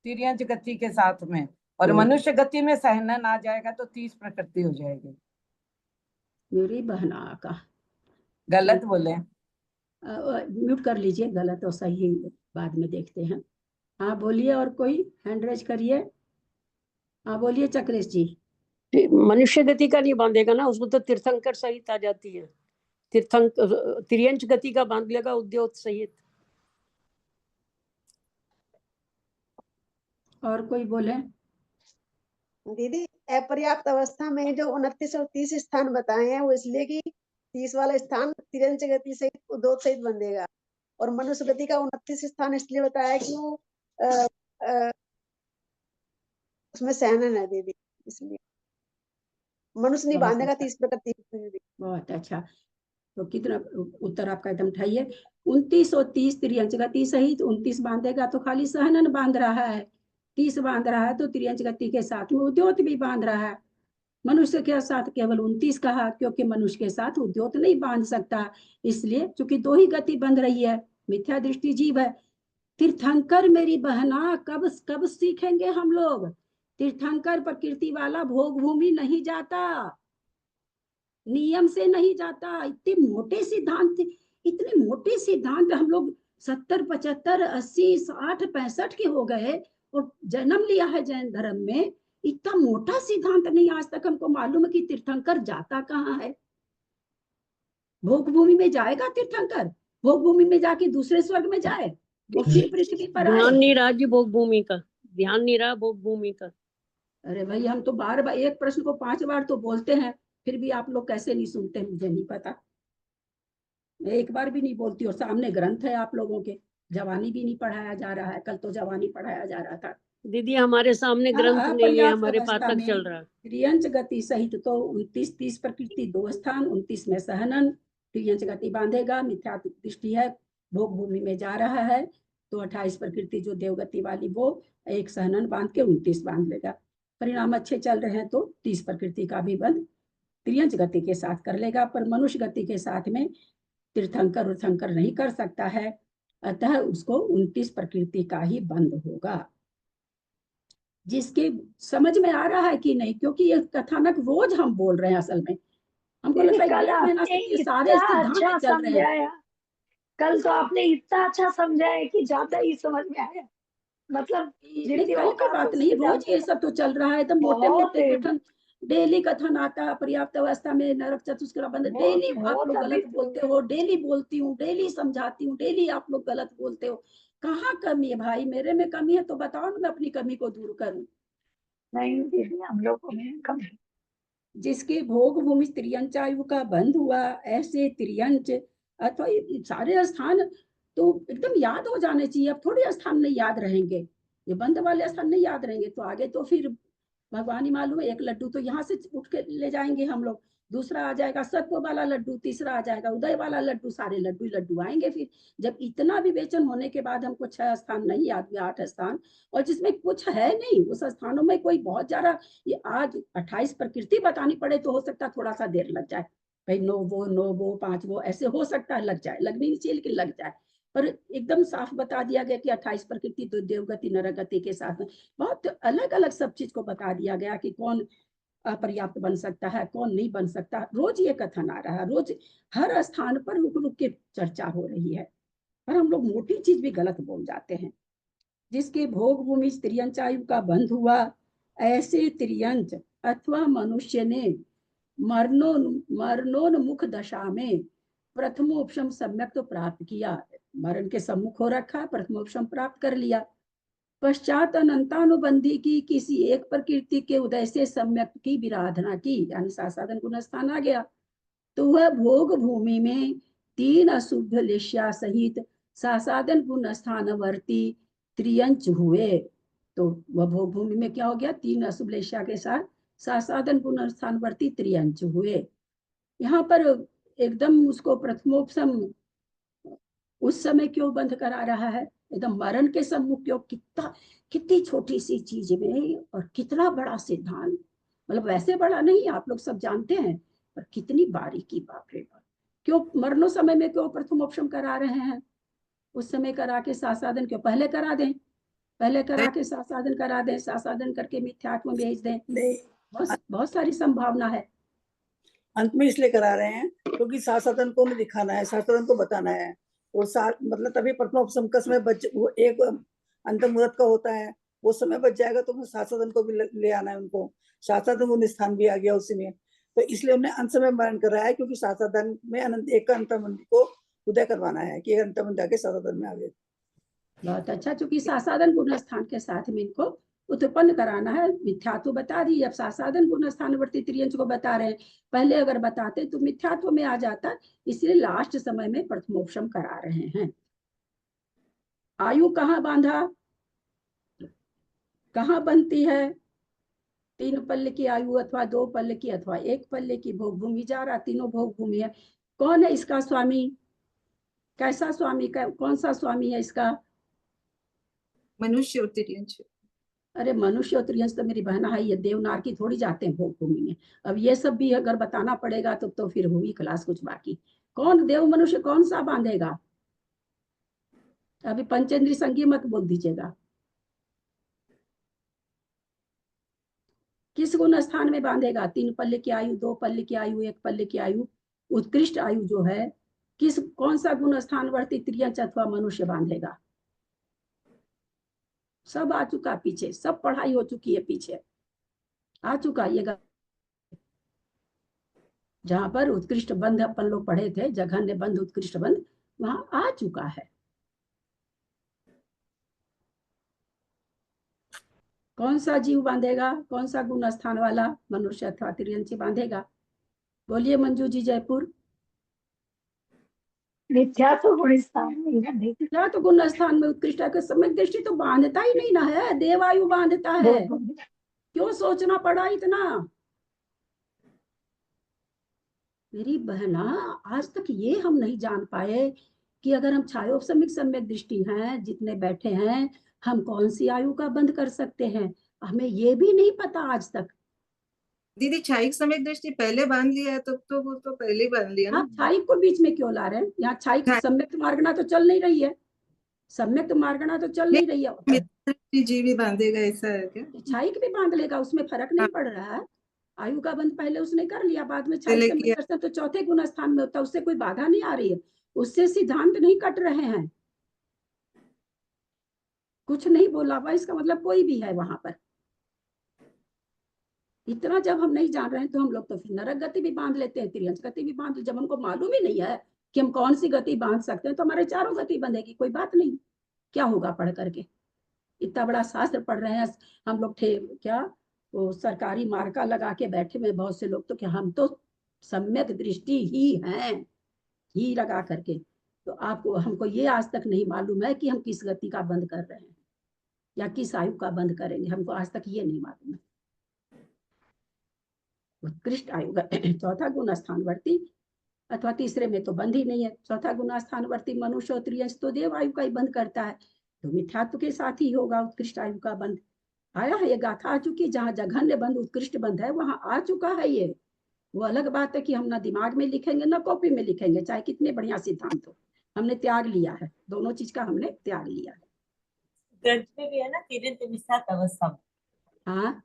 तिर्यंच गति के साथ में, और हम्म। मनुष्य गति में सहनन आ जाएगा तो 30 प्रकृति हो जाएगी। मेरी बहना का गलत बोले। म्यूट कर लीजिए, गलत और सही बाद में देखते हैं। हाँ बोलिए, और कोई हैंड रेज करिए। हाँ बोलिए चक्रेश जी। मनुष्य गति का नहीं बांधेगा ना, उसको तो तीर्थंकर सहित आ जाती है। तिर्यंच गति का बांध लेगा उद्योत सहित। और कोई बोले? दीदी अपर्याप्त अवस्था में जो 29 और 30 स्थान बताए हैं वो इसलिए कि 30 वाला स्थान तिरंज गति सहित उद्योत सहित बंधेगा, और मनुष्य गति का 29 स्थान इसलिए बताया कि वो उसमें सहनन है दीदी, इसलिए मनुष्य नहीं बहुत बांधेगा अच्छा, 30 प्रकृति दीदी। बहुत अच्छा। तो कितना उत्तर आपका एकदम सही है। 29 और 30 तिर्यंच गति सहित 29 बांधेगा तो खाली सहनन बांध रहा है, 30 बांध रहा है तो तिर्यंच गति के साथ में उद्योत भी बांध रहा है। मनुष्य के साथ केवल 29 कहा, क्योंकि मनुष्य के साथ उद्योत नहीं बांध सकता, इसलिए चूंकि दो ही गति बंध रही है, मिथ्या दृष्टि जीव है। तीर्थंकर मेरी बहना कब कब सीखेंगे हम लोग? तीर्थंकर प्रकृति वाला भोग भूमि नहीं जाता, नियम से नहीं जाता। इतने मोटे सिद्धांत, इतने मोटे सिद्धांत हम लोग 70, 75, 80, 60, 65 के हो गए और जन्म लिया है जैन धर्म में। इतना मोटा सिद्धांत नहीं आज तक हमको मालूम है कि तीर्थंकर जाता कहाँ है। भोग भूमि में जाएगा तीर्थंकर? भोग भूमि में जाके दूसरे स्वर्ग में जाए, वो फिर पृथ्वी पर आए? ध्यान नहीं रहा जी भोग भूमि का, ध्यान नहीं रहा भोग भूमि का। अरे भाई, हम तो बार बार एक प्रश्न को 5 बार तो बोलते हैं, फिर भी आप लोग कैसे नहीं सुनते मुझे नहीं पता। मैं एक बार भी नहीं बोलती, और सामने ग्रंथ है आप लोगों के। जवानी भी नहीं पढ़ाया जा रहा है, कल तो जवानी पढ़ाया जा रहा था। दीदी हमारे सामने ग्रंथ नहीं है, हमारे पाठक चल रहा है। त्रियंच गति सहित तो 29, 30 प्रकृति 2 स्थान, 29 में सहनन। त्रियंच गति बांधेगा, मिथ्या दृष्टि है, भोग भूमि में जा रहा है, तो 28 प्रकृति जो देवगति वाली वो एक सहनन बांध के 29 बांध लेगा। परिणाम अच्छे चल रहे हैं तो 30 प्रकृति का भी बंध त्रियंच गति के साथ कर लेगा, पर मनुष्य गति के साथ में तीर्थंकर उर्थंकर नहीं कर सकता है, अतः उसको 29 प्रकृति का ही बंध होगा। जिसके समझ में आ रहा है कि नहीं, क्योंकि ये कथानक रोज हम बोल रहे हैं, असल में हमको लगता है कल 1.5 महीना से ये सारे सिद्धांत चल रहे हैं। कल तो आपने इतना अच्छा समझाया कि ज्यादा ही समझ में आया। मतलब कल की बात नहीं, रोज ये सब तो चल रहा है, एकदम मोटे मोटे कथन, डेली कथन आता है। पर्याप्त अवस्था में नरक चतुष्करा बंध, डेली आप लोग गलत बोलते हो, डेली बोलती हूँ, डेली समझाती हूँ, डेली आप लोग गलत बोलते हो। कहाँ कमी है भाई? मेरे में कमी है तो बताओ ना, मैं अपनी कमी को दूर करूं। नहीं दीदी, हम लोगों में कमी। जिसके भोग भूमि त्रियंच आयु का बंध हुआ, ऐसे त्रियंच अथवा सारे स्थान तो एकदम याद हो जाने चाहिए। अब थोड़े स्थान नहीं याद रहेंगे, ये बंद वाले स्थान नहीं याद रहेंगे तो आगे तो फिर भगवान ही मालूम है। एक लड्डू तो यहाँ से उठ के ले जाएंगे हम लोग, दूसरा आ जाएगा सत्व वाला लड्डू, तीसरा आ जाएगा उदय वाला लड्डू, सारे लड्डू लड्डू आएंगे। फिर जब इतना विवेचन होने के बाद हमको 6 स्थान नहीं याद हुए, 8 स्थान, और जिसमें कुछ है नहीं, उस स्थानों में कोई बहुत ज्यादा ये आज 28 प्रकृति बतानी पड़े तो हो सकता है थोड़ा सा देर लग जाए भाई। 9 वो 5 वो ऐसे हो सकता है, लग जाए, लगनी नहीं चाहिए लेकिन लग जाए। पर एकदम साफ बता दिया गया कि 28 प्रकृति तो देवगति नरगति के साथ में बहुत अलग अलग सब चीज को बता दिया गया कि कौन अपर्याप्त बन सकता है, कौन नहीं बन सकता। रोज ये कथन आ रहा है, रोज हर स्थान पर रुक रुक के चर्चा हो रही है, पर हम लोग मोटी चीज भी गलत बोल जाते हैं। जिसके भोग भूमि त्रियंच आयु का बंध हुआ, ऐसे त्रियंच अथवा मनुष्य ने मरणोन्मुख दशा में प्रथमोपशम सम्यक तो प्राप्त किया। मरण के सम्मुख हो रखा, प्रथमोपशम प्राप्त कर लिया। पश्चात अनंतानुबंधी की किसी एक प्रकृति के उदय से सम्यक की विराधना की, यानी सासाधन गुण स्थान आ गया, तो वह भोग भूमि में 3 अशुभ लेश्या सहित सासाधन गुण स्थानवर्ती त्रियंच हुए। तो वह भोग भूमि में क्या हो गया? 3 अशुभ लेश्या के साथ सासाधन गुण स्थानवर्ती त्रियंच हुए। यहाँ पर एकदम उसको प्रथमोपशम उस समय क्यों बंध करा रहा है? एकदम मरण के सम्मुख क्यों? कितनी छोटी सी चीज में और कितना बड़ा सिद्धांत, मतलब वैसे बड़ा नहीं, आप लोग सब जानते हैं, पर कितनी बारीकी, बाप रे बाप। क्यों मरणों समय में क्यों प्रथमोपशम करा रहे हैं? उस समय करा के सासाधन क्यों, पहले करा दें, पहले करा के सासाधन करा दें, सासाधन करके मिथ्यात्व में भेज दें। नहीं, बहुत सारी संभावना है। अंत में इसलिए करा रहे हैं क्योंकि सासाधन को नहीं दिखाना है, सासाधन को बताना है। और मतलब तभी प्रथमोपसम का समय बच, वो एक अंत मुहूर्त का होता है, वो समय बच जाएगा तो सासाधन को भी ले आना है उनको। सासाधन को स्थान भी आ गया उसी में, तो इसलिए उन्हें अंत समय वर्णन कर रहा है, क्योंकि सासाधन में एक अंतर्मंद को उदय करवाना है कि अंतर्मंद आके सासाधन में आ गए। बहुत अच्छा, चूंकि सासाधन गुण स्थान के साथ में इनको उत्पन्न कराना है। मिथ्यात्व बता दी, अब सासाधन गुण स्थानवर्ती त्रियंच को बता रहे हैं। पहले अगर बताते तो मिथ्यात्व में आ जाता, इसलिए लास्ट समय में प्रथमोपशम करा रहे हैं। आयु कहाँ बांधा, कहाँ बनती है? 3 पल्ले की आयु अथवा 2 पल्ले की अथवा 1 पल्ले की भोग भूमि जा रहा, तीनों भोग भूमि है। कौन है इसका स्वामी? कैसा स्वामी, कौन सा स्वामी है इसका? मनुष्य और तिर्यंच। अरे मनुष्य और त्रियंश तो मेरी बहना है, ये देवनार की थोड़ी जाते हैं भोग भूमि में। अब ये सब भी अगर बताना पड़ेगा तो फिर हुई क्लास कुछ बाकी। कौन देव मनुष्य कौन सा बांधेगा? अभी पंचेंद्री संगी मत बोल दीजिएगा। किस गुण स्थान में बांधेगा? 3 पल्ले की आयु, 2 पल्ले की आयु, 1 पल्ले की आयु, उत्कृष्ट आयु जो है, कौन सा गुण स्थान वर्ती त्रियंच अथवा मनुष्य बांधेगा? सब आ चुका पीछे, सब पढ़ाई हो चुकी है पीछे आ चुका। ये जहां पर उत्कृष्ट बंध अपन लोग पढ़े थे, जघन्य बंध उत्कृष्ट बंध, वहां आ चुका है। कौन सा जीव बांधेगा? कौन सा गुण स्थान वाला? मनुष्य अथवा त्रियंची बांधेगा? बोलिए मंजू जी जयपुर। मिथ्यात्व गुण स्थान में क्या तो गुण स्थान में उत्कृष्ट है, सम्यक दृष्टि तो बांधता ही नहीं ना है, देवायु बांधता है। क्यों सोचना पड़ा इतना? मेरी बहना, आज तक ये हम नहीं जान पाए कि अगर हम छायोपसमिक सम्यक दृष्टि हैं, जितने बैठे हैं, हम कौन सी आयु का बंध कर सकते हैं, हमें ये भी नहीं पता आज तक। दीदी छाइक सम्यक दृष्टि पहले बांध लिया है, तो वो तो पहले ही बांध लिया ना। आप छाइक को बीच में क्यों ला रहे हैं? यहाँ छाइक सम्यक मार्गना तो चल नहीं रही है, सम्यक मार्गना तो चल नहीं रही है। जी भी बांधेगा, ऐसा है क्या? छाइक भी बांध लेगा, उसमें फर्क नहीं पड़ रहा है। आयु का बंध पहले उसने कर लिया, बाद में छाइक सम्यक दर्शन तो चौथे गुण स्थान में होता है, उससे कोई बाधा नहीं आ रही है, उससे सिद्धांत नहीं कट रहे हैं। कुछ नहीं बोला हुआ, इसका मतलब कोई भी है वहां पर। इतना जब हम नहीं जान रहे हैं तो हम लोग तो फिर नरक गति भी बांध लेते हैं, त्रियंच गति भी बांध। जब हमको मालूम ही नहीं है कि हम कौन सी गति बांध सकते हैं, तो हमारे चारों गति बंधेगी, कोई बात नहीं। क्या होगा पढ़ करके? इतना बड़ा शास्त्र पढ़ रहे हैं हम लोग, थे क्या वो सरकारी मार्का लगा के बैठे हुए बहुत से लोग, तो क्या हम तो सम्यक दृष्टि ही हैं, ही लगा करके। तो आपको, हमको ये आज तक नहीं मालूम है कि हम किस गति का बंद कर रहे हैं या किस आयु का बंद करेंगे, हमको आज तक ये नहीं मालूम है। उत्कृष्ट आयु चौथा गुण स्थानवर्ती अथवा तीसरे में तो बंद ही नहीं है। चौथा गुण स्थानवर्ती मनुष्य और त्रियंश तो देव आयु का ही बंद करता है, तो मिथ्यात्व के साथ ही होगा उत्कृष्ट आयु का बंद। आया है, ये गाथा आ चुकी, जहाँ जघन्य बंद उत्कृष्ट बंद है वहां आ चुका है ये। वो अलग बात है कि हम ना दिमाग में लिखेंगे ना कॉपी में लिखेंगे, चाहे कितने बढ़िया सिद्धांत हो, हमने त्याग लिया है, दोनों चीज का हमने त्याग लिया है। ग्रंथ में भी है ना तिरिंच मिथ्यात अवस्था में। हाँ,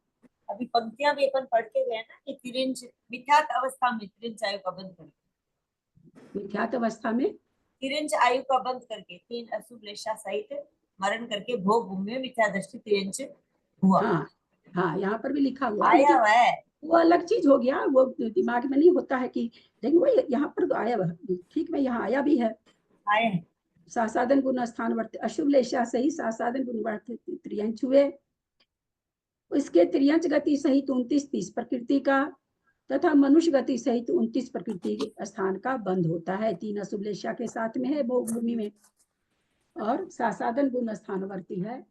अभी पंक्तियां भी अपन पढ़ के गए ना कि तिरिंच मिथ्यात अवस्था में तिरिंच आयु का बंद करके, मिथ्यात अवस्था में तिरिंच आयु का बंद करके 3 अशुभ लेशा सहित मरण करके भोग भूमि में मिथ्या दृष्टि तिरिंच हुआ। हाँ, यहाँ पर भी लिखा हुआ आया हुआ है, वो अलग चीज हो गया, वो दिमाग में नहीं होता है कि, लेकिन वो यहाँ पर आया हुआ, ठीक में यहाँ आया भी है। आया है सासाधन गुण स्थान वर्त अशुभ लेशा सही सासाधन गुण वर्त त्रियंच हुए, इसके त्रियंच गति सहित 29-30 प्रकृति का तथा मनुष्य गति सहित 29 प्रकृति स्थान का बंद होता है। 3 अशुभ लेशा के साथ में है भोग भूमि में, और सासाधन गुण स्थानवर्ती है।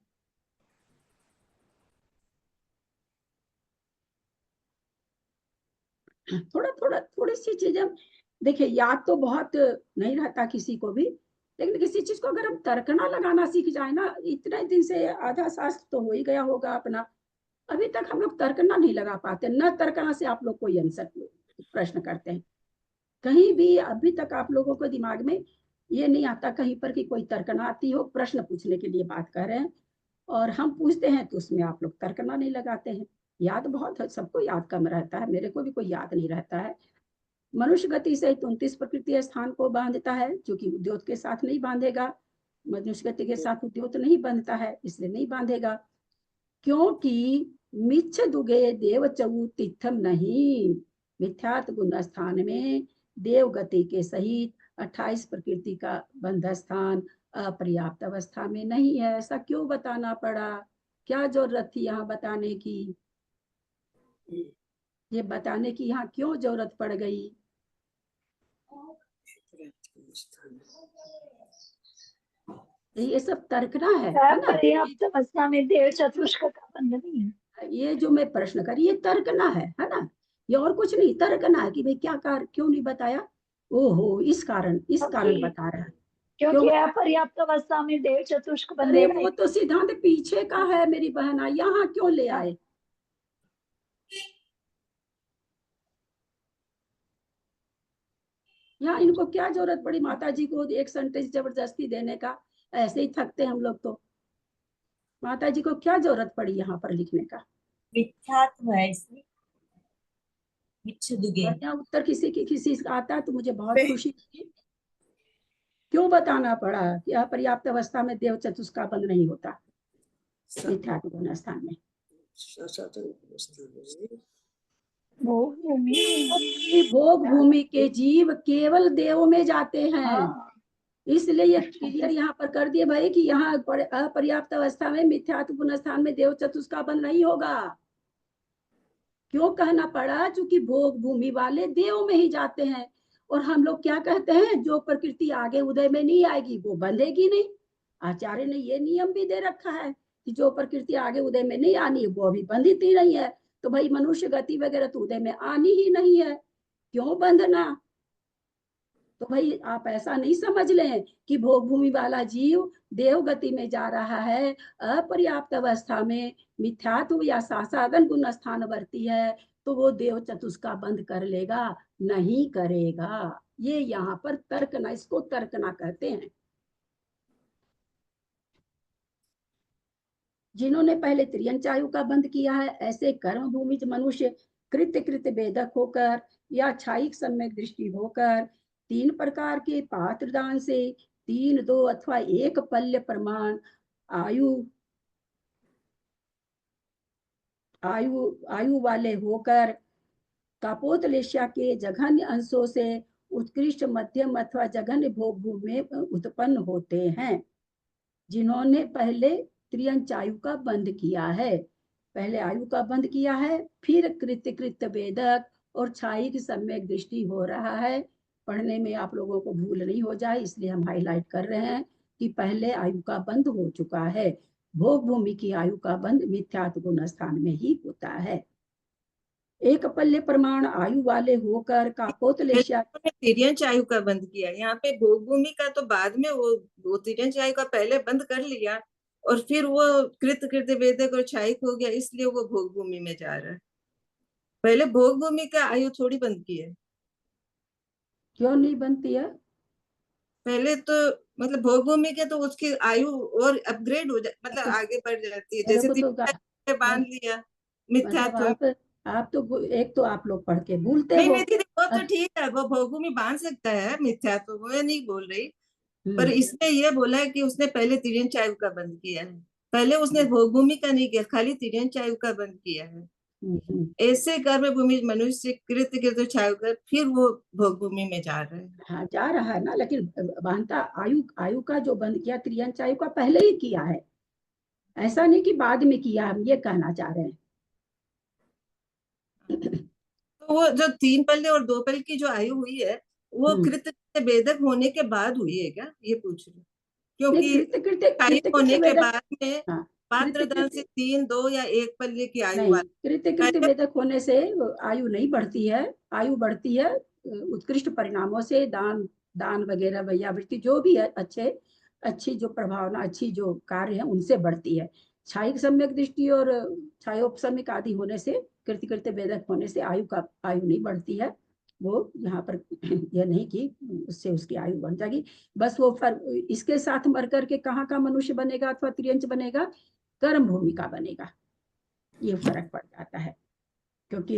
थोड़ी सी चीजें देखिए, याद तो बहुत नहीं रहता किसी को भी, लेकिन किसी चीज को अगर हम तर्कना लगाना सीख जाए ना, इतने दिन से आधा शास्त्र तो हो ही गया होगा अपना, अभी तक हम लोग तर्कना नहीं लगा पाते। न तर्कना से आप लोग कोई आंसर प्रश्न करते हैं कहीं भी, अभी तक आप लोगों को दिमाग में ये नहीं आता कहीं पर कि कोई तर्कना आती हो, प्रश्न पूछने के लिए बात कर रहे हैं और हम पूछते हैं तो उसमें आप लोग तर्कना नहीं लगाते हैं। याद बहुत है, सबको याद कम रहता है, मेरे को भी कोई याद नहीं रहता है। मनुष्य गति सहित 29 प्रकृति स्थान को बांधता है, जो कि उद्योत के साथ नहीं बांधेगा। मनुष्य गति के साथ उद्योत नहीं बांधता है, इसलिए नहीं बांधेगा, क्योंकि मिच्छ दुगे देव चऊ तिथम नहीं। मिथ्यात्व गुण स्थान में देव गति के सहित 28 प्रकृति का बंध स्थान अपर्याप्त अवस्था में नहीं है। ऐसा क्यों बताना पड़ा? क्या जरूरत थी यहाँ बताने की? ये बताने की यहाँ क्यों जरूरत पड़ गई? ये सब तर्कना है ना? पर्याप्त अवस्था में देव चतुष्क का बंध नहीं है। ये जो मैं प्रश्न करी, ये तर्कना है ना? ये और कुछ नहीं, तर्कना है कि भाई क्या कार क्यों नहीं बताया। ओहो, इस कारण बता रहा है, क्योंकि अपर्याप्त अवस्था में देव चतुष्क अरे बंधेगा। वो तो सिद्धांत पीछे का है मेरी बहना, यहाँ क्यों ले आए? यहाँ इनको क्या जरूरत पड़ी माता जी को एक सेंटेंस जबरदस्ती देने का? ऐसे ही थकते हम लोग तो। माता जी को क्या जरूरत पड़ी यहाँ पर लिखने का? मिथ्यात्व है इसमें, मिच्छ दुगे। बढ़िया उत्तर किसी का आता है तो मुझे बहुत खुशी होगी। क्यों बताना पड़ा कि अपर्याप्त अवस्था में देव चतुष्का बंद नहीं होता मिथ्यात्व गुण स्थान में? भोग भूमि के जीव केवल देव में जाते हैं, इसलिए ये क्लियर यहाँ पर कर दिए भाई कि यहाँ अपर्याप्त अवस्था में मिथ्यात्व गुण स्थान में देव चतुष्का बंद नहीं होगा। क्यों कहना पड़ा? क्योंकि भोग भूमि वाले देव में ही जाते हैं, और हम लोग क्या कहते हैं, जो प्रकृति आगे उदय में नहीं आएगी वो बंधेगी नहीं। आचार्य ने ये नियम भी दे रखा है कि जो प्रकृति आगे उदय में नहीं आनी वो अभी बंधित ही नहीं है। तो भाई मनुष्य गति वगैरह तो उदय में आनी ही नहीं है, क्यों बंधना? तो भाई आप ऐसा नहीं समझ लें कि भोग भूमि वाला जीव देव गति में जा रहा है, अपर्याप्त अवस्था में मिथ्यात्व या सासादन गुण स्थान वर्ती है तो वो देव चतुष्का बंद कर लेगा, नहीं करेगा। ये यहाँ पर तर्कना, इसको तर्कना कहते हैं। जिन्होंने पहले त्रियंच आयु का बंद किया है, ऐसे कर्म भूमि मनुष्य कृत्य वेदक होकर या छायिक सम्यक दृष्टि होकर 3 प्रकार के पात्र दान से 3, 2 अथवा 1 पल्य प्रमाण आयु वाले होकर कापोतलेश्या के जघन्य अंशों से उत्कृष्ट मध्यम अथवा जघन्य भोग भूमि में उत्पन्न होते हैं। जिन्होंने पहले त्रियंच आयु का बंद किया है, पहले आयु का बंद किया है, फिर कृत्य वेदक और छायिक सम्यक दृष्टि हो रहा है। पढ़ने में आप लोगों को भूल नहीं हो जाए इसलिए हम हाईलाइट कर रहे हैं कि पहले आयु का बंद हो चुका है। भोग भूमि की आयु का बंद मिथ्यात्व गुण स्थान में ही होता है। 1 पल्य प्रमाण आयु वाले होकर कापोतलेश्या तिर्यंच आयु का बंद किया। यहाँ पे भोग भूमि का तो बाद में वो तिर्यंच आयु का पहले बंद कर लिया और फिर वो कृत्य वेदक और छायिक हो गया, इसलिए वो भोग भूमि में जा रहा है। पहले भोग भूमि का आयु थोड़ी बंद की है। क्यों नहीं बनती है? पहले तो मतलब भोग भूमि के तो उसकी आयु और अपग्रेड हो जाती, मतलब आगे बढ़ जाती है। जैसे बांध लिया मिथ्यात्व। आप तो एक तो आप लोग पढ़ के भूलते नहीं हो। नहीं दीदी, वो तो ठीक है, वो भोग भूमि बांध सकता है मिथ्यात्व, वो नहीं बोल रही। पर इसने ये बोला है कि उसने पहले तिर्यंच आयु का बंद किया है, पहले उसने भोग भूमि का नहीं किया, खाली तिर्यंच आयु का बंद किया है। ऐसे कर्म भूमि मनुष्य कृत्य छायु कर फिर वो भोग भूमि में जा रहे हैं। हाँ जा रहा है ना, लेकिन बांधता आयु का जो बंद किया त्रियंच आयु का पहले ही किया है, ऐसा नहीं कि बाद में किया, हम ये कहना चाह रहे हैं। तो वो जो 3 पल्ले और 2 पल्ले की जो आयु हुई है वो कृत्य वेदक होने के बाद हुई है क्या, ये पूछ रही? क्योंकि कृत्य होने के बाद में पात्र दान से 3, 2 या 1 पल्ले की आयु कृत्य वेदक होने से आयु नहीं बढ़ती है। आयु बढ़ती है उत्कृष्ट परिणामों से, दान वगैरह वैयावृत्ति जो भी है, अच्छी जो प्रभावना, अच्छी जो कार्य है उनसे बढ़ती है। छायिक सम्यक दृष्टि और छायोपसमिक आदि होने से, कृत्य वेदक होने से आयु नहीं बढ़ती है। वो यहाँ पर यह नहीं कि उससे उसकी आयु बढ़ जाएगी, बस वो इसके साथ मर करके कहाँ का मनुष्य बनेगा अथवा त्रियंच बनेगा, कर्म भूमि का बनेगा, ये फर्क पड़ जाता है। क्योंकि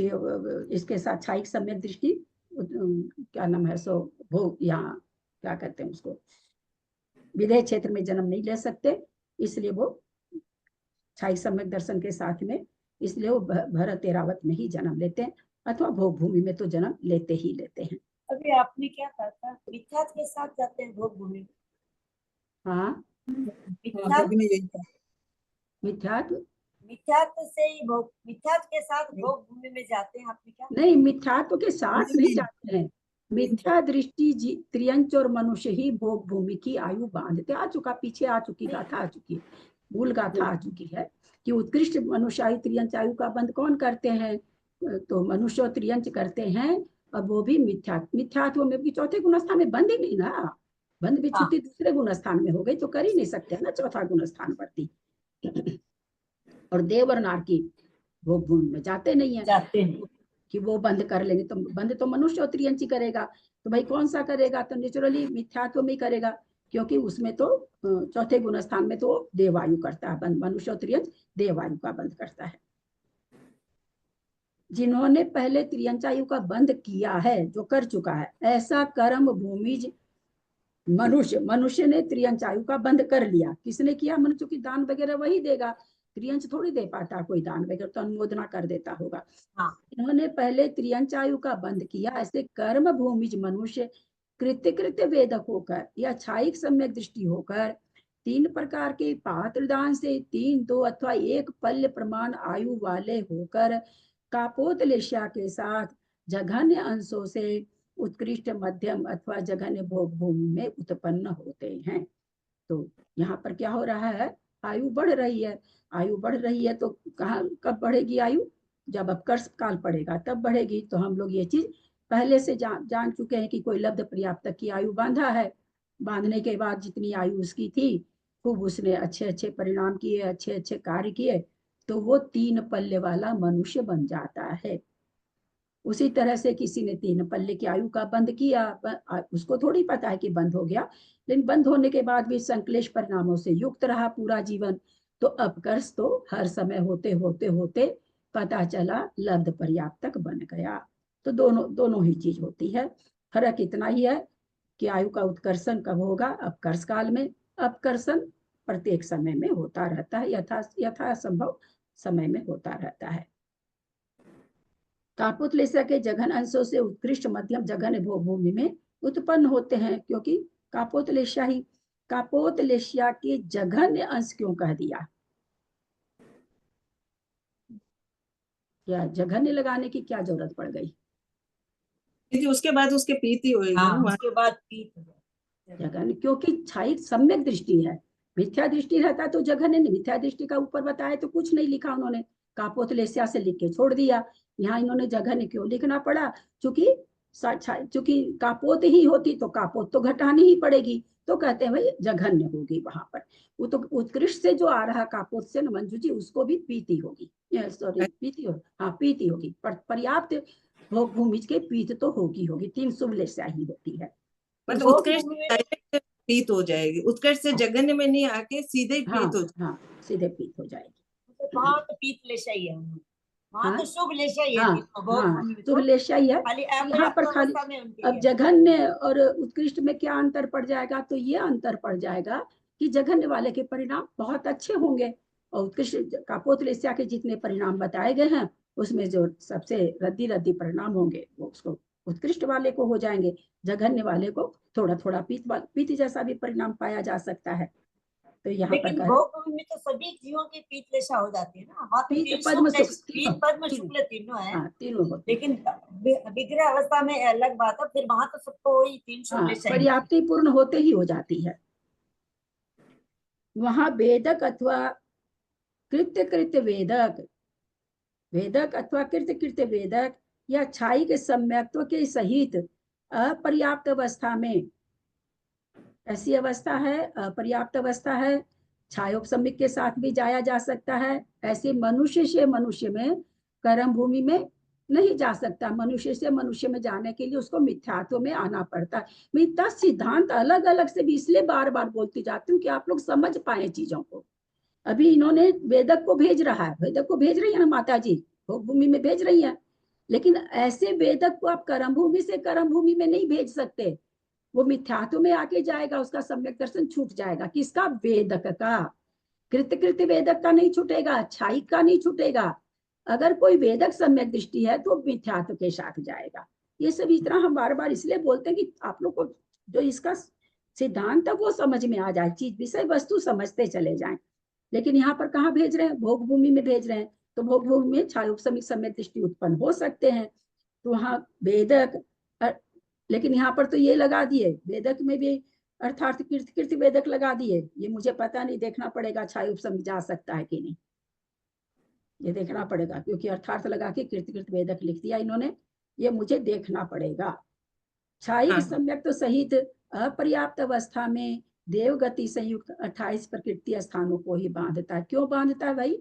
इसके साथ छाइक सम्यक दृष्टि क्या नाम है सो भोग, यहाँ क्या कहते हैं उसको, विधेय क्षेत्र में जन्म नहीं ले सकते, इसलिए वो छाइक सम्यक दर्शन के साथ में, इसलिए वो भरत एरावत में ही जन्म लेते हैं, अथवा भोग भूमि में तो जन्म लेते ही लेते हैं। अभी आपने क्या कहा था, मिथ्यात्व के साथ जाते हैं भोग भूमि। हाँ, मिथ्यात्व मिथ्यात्व से ही भोग, मिथ्यात्व के साथ भोग भूमि में जाते हैं, आपने क्या? नहीं, मिथ्यात्व के साथ नहीं जाते हैं, मिथ्या दृष्टि त्रियंच और मनुष्य ही भोग भूमि की आयु बांधते। आ चुका, पीछे आ चुकी गाथा, आ चुकी है, मूल गाथा आ चुकी है कि उत्कृष्ट मनुष्य आयु त्रियंच आयु का बंध कौन करते हैं, तो मनुष्य और त्रियंच करते हैं, और वो भी मिथ्यात्व में भी चौथे गुण स्थान में बंद ही नहीं ना, बंद भी छुट्टी दूसरे गुण स्थान में हो गई, तो कर ही नहीं सकते ना चौथा गुण स्थान वर्ती। और देव और नार की भोग भूमि में जाते नहीं है, जाते हैं कि वो बंद कर लेंगे, तो बंद तो मनुष्य और त्रियंच ही करेगा, तो भाई कौन सा करेगा, तो नेचुरली मिथ्यात्व में ही करेगा, क्योंकि उसमें तो चौथे गुण स्थान में तो देवायु करता है बंद, मनुष्य और त्रियंच देवायु का बंद करता है। जिन्होंने पहले त्रियंचायु का बंद किया है, जो कर चुका है, ऐसा कर्म भूमिज मनुष्य ने त्रियंचायु का बंद कर लिया। किसने किया? मनुष्य की दान वगैरह वही देगा, त्रियंच थोड़ी दे पाता कोई दान वगैरह, तो अनुमोदना कर देता होगा। इन्होंने पहले त्रियंचायु का बंद किया, ऐसे कर्म भूमिज मनुष्य कृत्य वेदक होकर या छाइक सम्यक दृष्टि होकर 3 प्रकार के पात्र दान से 3, 2 अथवा 1 पल्य प्रमाण आयु वाले होकर कापोतलेश्या के साथ जघन्य अंशों से उत्कृष्ट मध्यम अथवा जघन्य भोग भूमि में उत्पन्न होते हैं। तो यहाँ पर क्या हो रहा है, आयु बढ़ रही है, आयु बढ़ रही है, तो कहाँ कब बढ़ेगी आयु? जब अपकर्ष काल पड़ेगा तब बढ़ेगी। तो हम लोग ये चीज पहले से जान चुके हैं कि कोई लब्ध पर्याप्त की आयु बांधा है, बांधने के बाद जितनी आयु उसकी थी, खूब उसने अच्छे अच्छे परिणाम किए, अच्छे अच्छे कार्य किए, तो वो 3 पल्ले वाला मनुष्य बन जाता है। उसी तरह से किसी ने 3 पल्ले की आयु का बंद किया, उसको थोड़ी पता है कि बंद हो गया, लेकिन बंद होने के बाद भी संक्लेश परिणामों से युक्त रहा पूरा जीवन, तो अपकर्ष तो हर समय होते होते होते पता चला लब्ध पर्याप्तक बन गया। तो दोनों ही चीज होती है। फर्क इतना ही है कि आयु का उत्कर्षण कब होगा? अपकर्ष काल में। अपकर्षण प्रत्येक समय में होता रहता है, यथा संभव समय में होता रहता है। कापोतलेश्या के जघन अंशों से उत्कृष्ट मध्यम जघन भोग भूमि में उत्पन्न होते हैं, क्योंकि कापोतलेश्या के जघन्य अंश क्यों कह दिया? क्या जघन्य लगाने की क्या जरूरत पड़ गई? उसके बाद उसके पीति होगी ना, उसके बाद पीत जघन्य, क्योंकि छाइक सम्यक दृष्टि है, मिथ्या दृष्टि रहता तो जघन्य नहीं। मिथ्या दृष्टि का ऊपर बताया तो कुछ नहीं लिखा उन्होंने, कापोतलेश्या से लिख के छोड़ दिया। यहाँ इन्होंने जघन्य क्यों लिखना पड़ा? चूंकि कापोत ही होती तो कापोत तो घटानी ही पड़ेगी, तो कहते हैं भाई जघन्य होगी वहां पर। वो तो उत्कृष्ट से जो आ रहा कापोत से न मंजू जी, उसको भी पीति होगी, सॉरी पीति हो, हाँ पीति होगी, पर्याप्त भोग भूमि के पीत तो होगी 3 शुभलेश्या ही होती है। मतलब उत्कृष्ट पीत हो जाएगी, उत्कृष्ट से जघन्य में नहीं आके सीधे पीत हो जाएगी। हाँ, सीधे पीत हो जाएगी। वहाँ तो पीत लेशा ही है, वहाँ तो शुभ लेशा ही है। शुभ लेशा ही है। यहाँ पर खाली अब जघन्य और उत्कृष्ट में क्या अंतर पड़ जाएगा? तो ये अंतर पड़ जाएगा कि जघन्य वाले के परिणाम बहुत अच्छे होंगे, और उत्कृष्ट कापोतलेश्या के जितने परिणाम बताए गए हैं उसमें जो सबसे रद्दी परिणाम होंगे वो उसको उत्कृष्ट वाले को हो जाएंगे, जघन्य वाले को थोड़ा थोड़ा पीत जैसा भी परिणाम पाया जा सकता है। तो यहाँ लेकिन भोग भूमि में तो सभी जीवों की पीत लेशा हो जाती है ना, वहाँ तो पीत पद्म शुक्ल तीनों है, तीनों, लेकिन विग्रह अवस्था में अलग बात है, फिर वहाँ तो सबको वही 3 शुक्ल लेशा पर्याप्ति पूर्ण होते ही हो जाती है। वहाँ वेदक अथवा कृत्य वेदक अथवा कृत्य वेदक या छाइक सम्यक्त्व के सहित अपर्याप्त अवस्था में, ऐसी अवस्था है अपर्याप्त अवस्था है, छायोपसम्यक के साथ भी जाया जा सकता है। ऐसे मनुष्य से मनुष्य में कर्म भूमि में नहीं जा सकता। मनुष्य से मनुष्य में जाने के लिए उसको मिथ्यात्व में आना पड़ता है। मिथ्या सिद्धांत अलग अलग से भी इसलिए बार बार बोलती जाती हूँ कि आप लोग समझ पाए चीजों को। अभी इन्होंने वेदक को भेज रहा है, वेदक को भेज रही है ना माता जी, भोग भूमि में भेज रही है, लेकिन ऐसे वेदक को आप कर्म भूमि से कर्म भूमि में नहीं भेज सकते। वो मिथ्यात्व में आके जाएगा, उसका सम्यक दर्शन छूट जाएगा। किसका? वेदक का। कृत्य वेदक का नहीं छूटेगा, अच्छाई का नहीं छूटेगा। अगर कोई वेदक सम्यक दृष्टि है तो मिथ्यात्व के साथ जाएगा। ये सब इतना हम बार बार इसलिए बोलते हैं कि आप लोग को जो इसका सिद्धांत है वो समझ में आ जाए, चीज विषय वस्तु समझते चले जाएं। लेकिन यहाँ पर कहाँ भेज रहे हैं? भोग भूमि में भेज रहे हैं। तो भोग भूमि में छायोपसमिक सम्यक दृष्टि उत्पन्न हो सकते हैं, तो वहाँ वेदक, लेकिन यहाँ पर तो ये लगा दिए वेदक में भी, अर्थात कीर्ति वेदक लगा दिए। ये मुझे पता नहीं, देखना पड़ेगा छायोपसमिक जा सकता है कि नहीं, ये देखना पड़ेगा, क्योंकि अर्थार्थ लगा के कीर्ति वेदक लिख दिया इन्होंने, ये मुझे देखना पड़ेगा। छायिक सम्यक तो सहित अपर्याप्त अवस्था में देवगति संयुक्त 28 प्रकृति स्थानों को ही बांधता है। क्यों बांधता है भाई?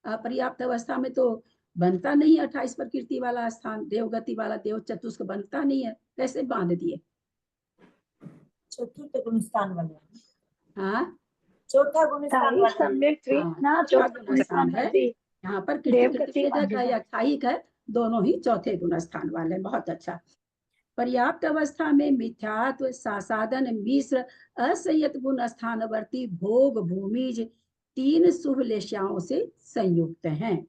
अपर्याप्त अवस्था में तो बनता नहीं 28 प्रकृति वाला स्थान, देवगति वाला देव चतुष्क बनता नहीं है, कैसे बांध दिए? चतुर्थ गुण स्थान वाला। हाँ, चौथा गुण स्थान वाला। चौथा गुण स्थान है यहाँ पर, कीर्ति वेदक है या छायिक है, दोनों ही चौथे गुण स्थान वाले। बहुत अच्छा। पर्याप्त अवस्था में मिथ्यात्व सासादन मिश्र असंयत गुण स्थानवर्ती भोग भूमिज 3 शुभ लेशाओं से संयुक्त हैं।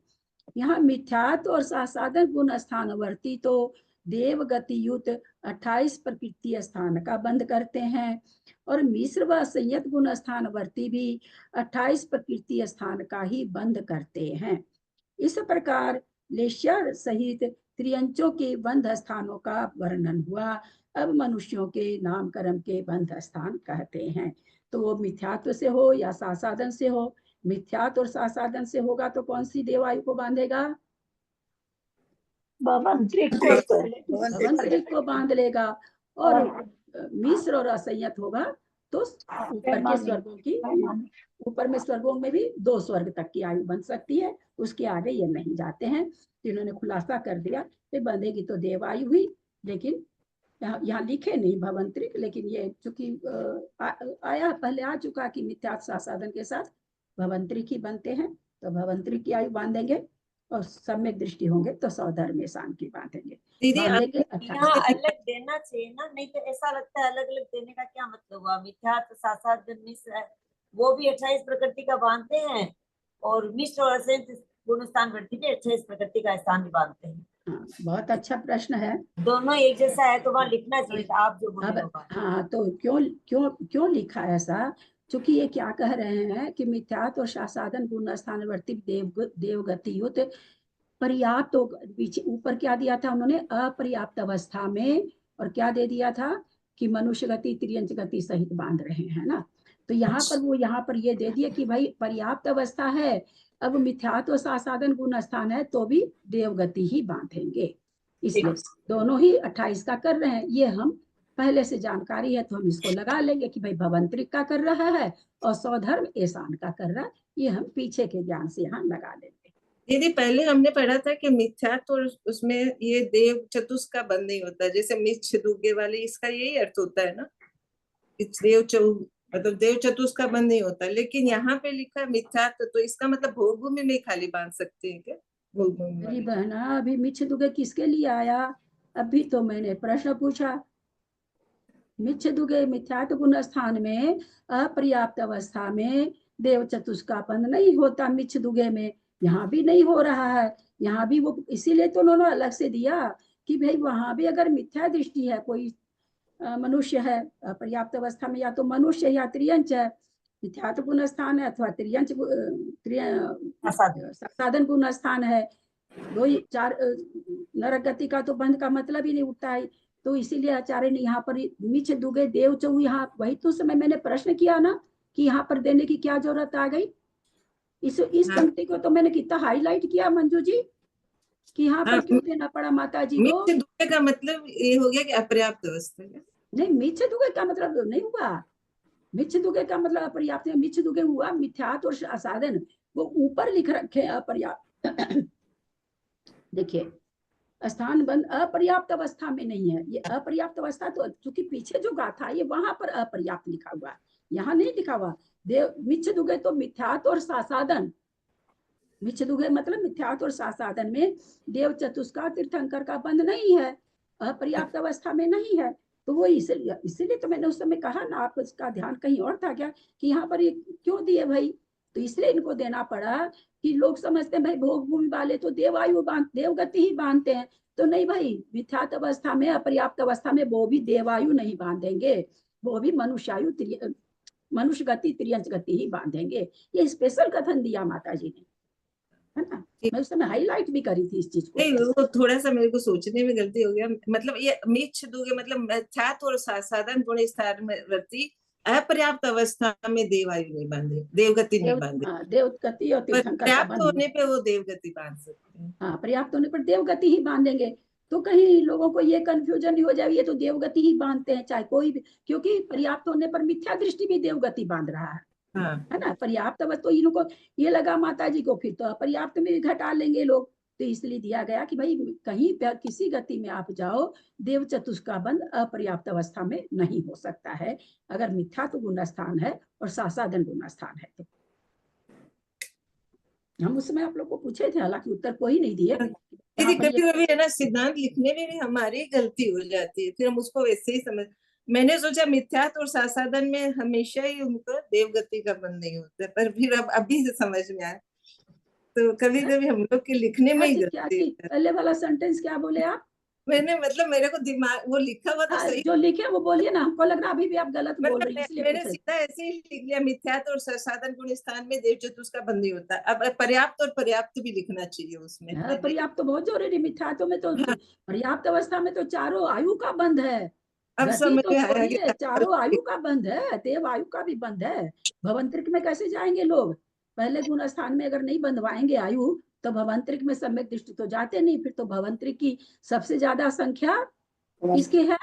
यहाँ मिथ्यात्व और सासादन गुण स्थानवर्ती तो देवगति युक्त 28 प्रकृति स्थान का बंद करते हैं, और मिश्र व संयत गुण स्थानवर्ती भी 28 प्रकृति स्थान का ही बंद करते हैं। इस प्रकार लेश्या सहित त्रियंचों के बंध स्थानों का वर्णन हुआ। अब मनुष्यों के नामकरण के बंध स्थान कहते हैं। तो वो मिथ्यात्व से हो या सासादन से हो, मिथ्यात्व और सासादन से होगा तो कौन सी देवायु को बांधेगा? भवंतरिक को बांध लेगा। और मिश्र और असंयत होगा तो ऊपर के स्वर्गों की, ऊपर में स्वर्गों में भी 2 स्वर्ग तक की आयु बन सकती है, उसके आगे ये नहीं जाते हैं। तो इन्होंने खुलासा कर दिया कि बंधेगी तो देवायु हुई, लेकिन यहाँ लिखे नहीं भवंतरिक, लेकिन ये चूंकि आया पहले आ चुका कि मिथ्यात्व सासादन के साथ भवंतरिक ही बनते हैं, तो भवंतरिक की आयु बांधेंगे, और सम्यक दृष्टि होंगे तो सौधर्म शान की बांधेंगे। यहाँ अलग देना चाहिए ना, नहीं तो ऐसा लगता है अलग अलग देने का क्या मतलब हुआ? मिथ्यात्व सासादन मिश्र वो भी 28 प्रकृति का बांधते हैं, और मिश्र और असंयत गुण स्थान वृत्ति भी 28 प्रकृति का स्थान भी बांधते हैं। बहुत अच्छा प्रश्न है। दोनों एक जैसा है तो वहाँ लिखना चाहिए था आप जो बोले हो। हाँ, तो क्यों लिखा ऐसा? चूंकि ये क्या कह रहे हैं कि मिथ्यात्व और सासादन गुण स्थानवर्ती देवगति युक्त पर्याप्त, ऊपर क्या दिया था उन्होंने? अपर्याप्त अवस्था में, और क्या दे दिया था कि मनुष्य गति त्रियंच गति सहित बांध रहे हैं ना। तो यहाँ पर ये दे दिया कि भाई पर्याप्त अवस्था है, अब मिथ्यात्व सासादन गुण स्थान है तो भी देवगति ही बांधेंगे, इसलिए दोनों ही 28 का कर रहे हैं। ये हम पहले से जानकारी है तो हम इसको लगा लेंगे कि भाई भवंतरिक का कर रहा है और सौधर्म ऐसान का कर रहा है, ये हम पीछे के ज्ञान से यहाँ लगा लेंगे। दीदी पहले हमने पढ़ा था कि मिथ्यात्व और उसमें ये देव चतुष्क का बंद नहीं होता, जैसे मिच्छ दुगे वाले, इसका यही अर्थ होता है ना, मतलब देव चतुष्क का बंद नहीं होता। लेकिन यहाँ पे लिखा है मिथ्यात्व, तो इसका मतलब भोग भूमि में खाली बांध सकते हैं क्या? भोग भूमि मेरी बहना, अभी मिच्छ दुगे किसके लिए आया? अभी तो मैंने प्रश्न पूछा। मिच्छ दुगे मिथ्यात्व गुण स्थान में अपर्याप्त अवस्था में देव चतुष्क का बंद नहीं होता, मिच्छ दुगे में यहाँ भी नहीं हो रहा है। यहाँ भी वो इसीलिए तो उन्होंने अलग से दिया कि भाई वहां भी अगर मिथ्या दृष्टि है, कोई मनुष्य है पर्याप्त अवस्था में, या तो मनुष्य या त्रियंच है, मिथ्यात्व गुण स्थान है, अथवा त्रियंच साधन गुण स्थान है, 2-4 नरक गति का तो बंध का मतलब ही नहीं उठता है। तो इसीलिए आचार्य ने यहाँ पर मिच्छ दुगे देव चौ, यहाँ वही तो समय मैंने प्रश्न किया ना कि यहाँ पर देने की क्या जरूरत आ गई। इस पंक्ति को तो मैंने कितना हाईलाइट किया मंजू जी कि यहाँ पर क्यों देना पड़ा माता जी को? मिच्छ दुगे का मतलब ये हो गया कि अपर्याप्त अवस्था है। नहीं, मिच्छ दुगे का मतलब नहीं हुआ, मिच्छ दुगे का मतलब अपर्याप्त, मिच्छ दुगे हुआ मिथ्यात्व और असाधन, वो ऊपर लिख रखे हैं अपर्याप्त। देखिए स्थान बंद अपर्याप्त अवस्था में नहीं है। ये अपर्याप्त अवस्था तो चूंकि पीछे जो गाथा है ये वहां पर अपर्याप्त लिखा हुआ है, यहाँ नहीं लिखा हुआ। देव मिच्छ दुगे तो मिथ्यात और सासाधन, मिच्छ दुगे मतलब मिथ्यात और सासाधन में देव चतुष्का तीर्थंकर का बंध नहीं है, अपर्याप्त अवस्था में नहीं है। तो वो इसीलिए तो मैंने उस समय कहा ना, आपका ध्यान कहीं और था क्या कि यहाँ पर ये क्यों दिए भाई, तो इसलिए इनको देना पड़ा कि लोग समझते हैं भाई भोग भूमि वाले तो देवायु देवगति ही बांधते हैं, तो नहीं भाई, मिथ्यात अवस्था में अपर्याप्त अवस्था में वो भी देवायु नहीं बांधेंगे, वो भी मनुष्यायु मनुष्य गति त्रियंच गति ही बांधेंगे। ये स्पेशल कथन दिया माता जी ने, है ना। मैं उस समय हाईलाइट भी करी थी इस चीज को। नहीं, वो थोड़ा सा मेरे को सोचने में गलती हो गया। मतलब ये मिच्छ दुगे मतलब मिथ्यात्व और साधन गुण स्थान में वर्ती अपर्याप्त अवस्था में देवायु नहीं बांधे, देवगति नहीं बांधे। देवगति और तीर्थंकर का पर्याप्त होने पे वो देवगति बांध सकते हैं। हाँ, पर्याप्त होने पर देवगति ही बांधेंगे। तो कहीं लोगों को ये कंफ्यूजन नहीं हो जाए ये तो देवगति ही बांधते हैं चाहे कोई भी, क्योंकि पर्याप्त होने पर मिथ्या दृष्टि भी देवगति बांध रहा है, है ना। पर्याप्त तो इन लोगों को ये लगा माता जी को फिर तो पर्याप्त में भी घटा लेंगे लोग, तो इसलिए दिया गया कि भाई कहीं किसी गति में आप जाओ देव चतुष्का बंध अपर्याप्त अवस्था में नहीं हो सकता है अगर मिथ्यात्व गुण स्थान है और सासाधन गुण स्थान है। तो हम उसमें आप लोग को पूछे थे, हालांकि उत्तर कोई नहीं दिए। दीदी कभी कभी है ना सिद्धांत लिखने में भी हमारी गलती हो जाती है, फिर हम उसको वैसे ही समझ। मैंने सोचा मिथ्यात्व और सासाधन में हमेशा ही उनको देवगति का बंध नहीं होता, पर फिर अब अभी से समझ में आया। तो कभी कभी हम लोग के लिखने में ही गलती। पहले वाला सेंटेंस क्या बोले आप? मैंने मतलब मेरे को दिमाग वो लिखा हुआ तो सही, जो लिखे वो बोलिए ना, हमको लग रहा अभी भी आप गलत बोल रही हैं, इसलिए मैंने सीधा ऐसे ही लिख लिया मिथ्यात्व और साधन गुण स्थान में देव चतुष्का बंध नहीं होता। अब पर्याप्त और पर्याप्त भी लिखना चाहिए उसमें। पर्याप्त तो बहुत जरूरी, मिथ्यात्व में तो पर्याप्त अवस्था में तो चारों आयु का बंध है। अब समझ में आया, चारों आयु का बंध है, देव आयु का भी बंध है। भवंतरिक में कैसे जाएंगे लोग? पहले गुण स्थान में अगर नहीं बंधवाएंगे आयु तो भवंतरिक में सम्यक दृष्टि तो जाते नहीं। फिर तो भवंतरिक की सबसे ज्यादा संख्या किसकी है?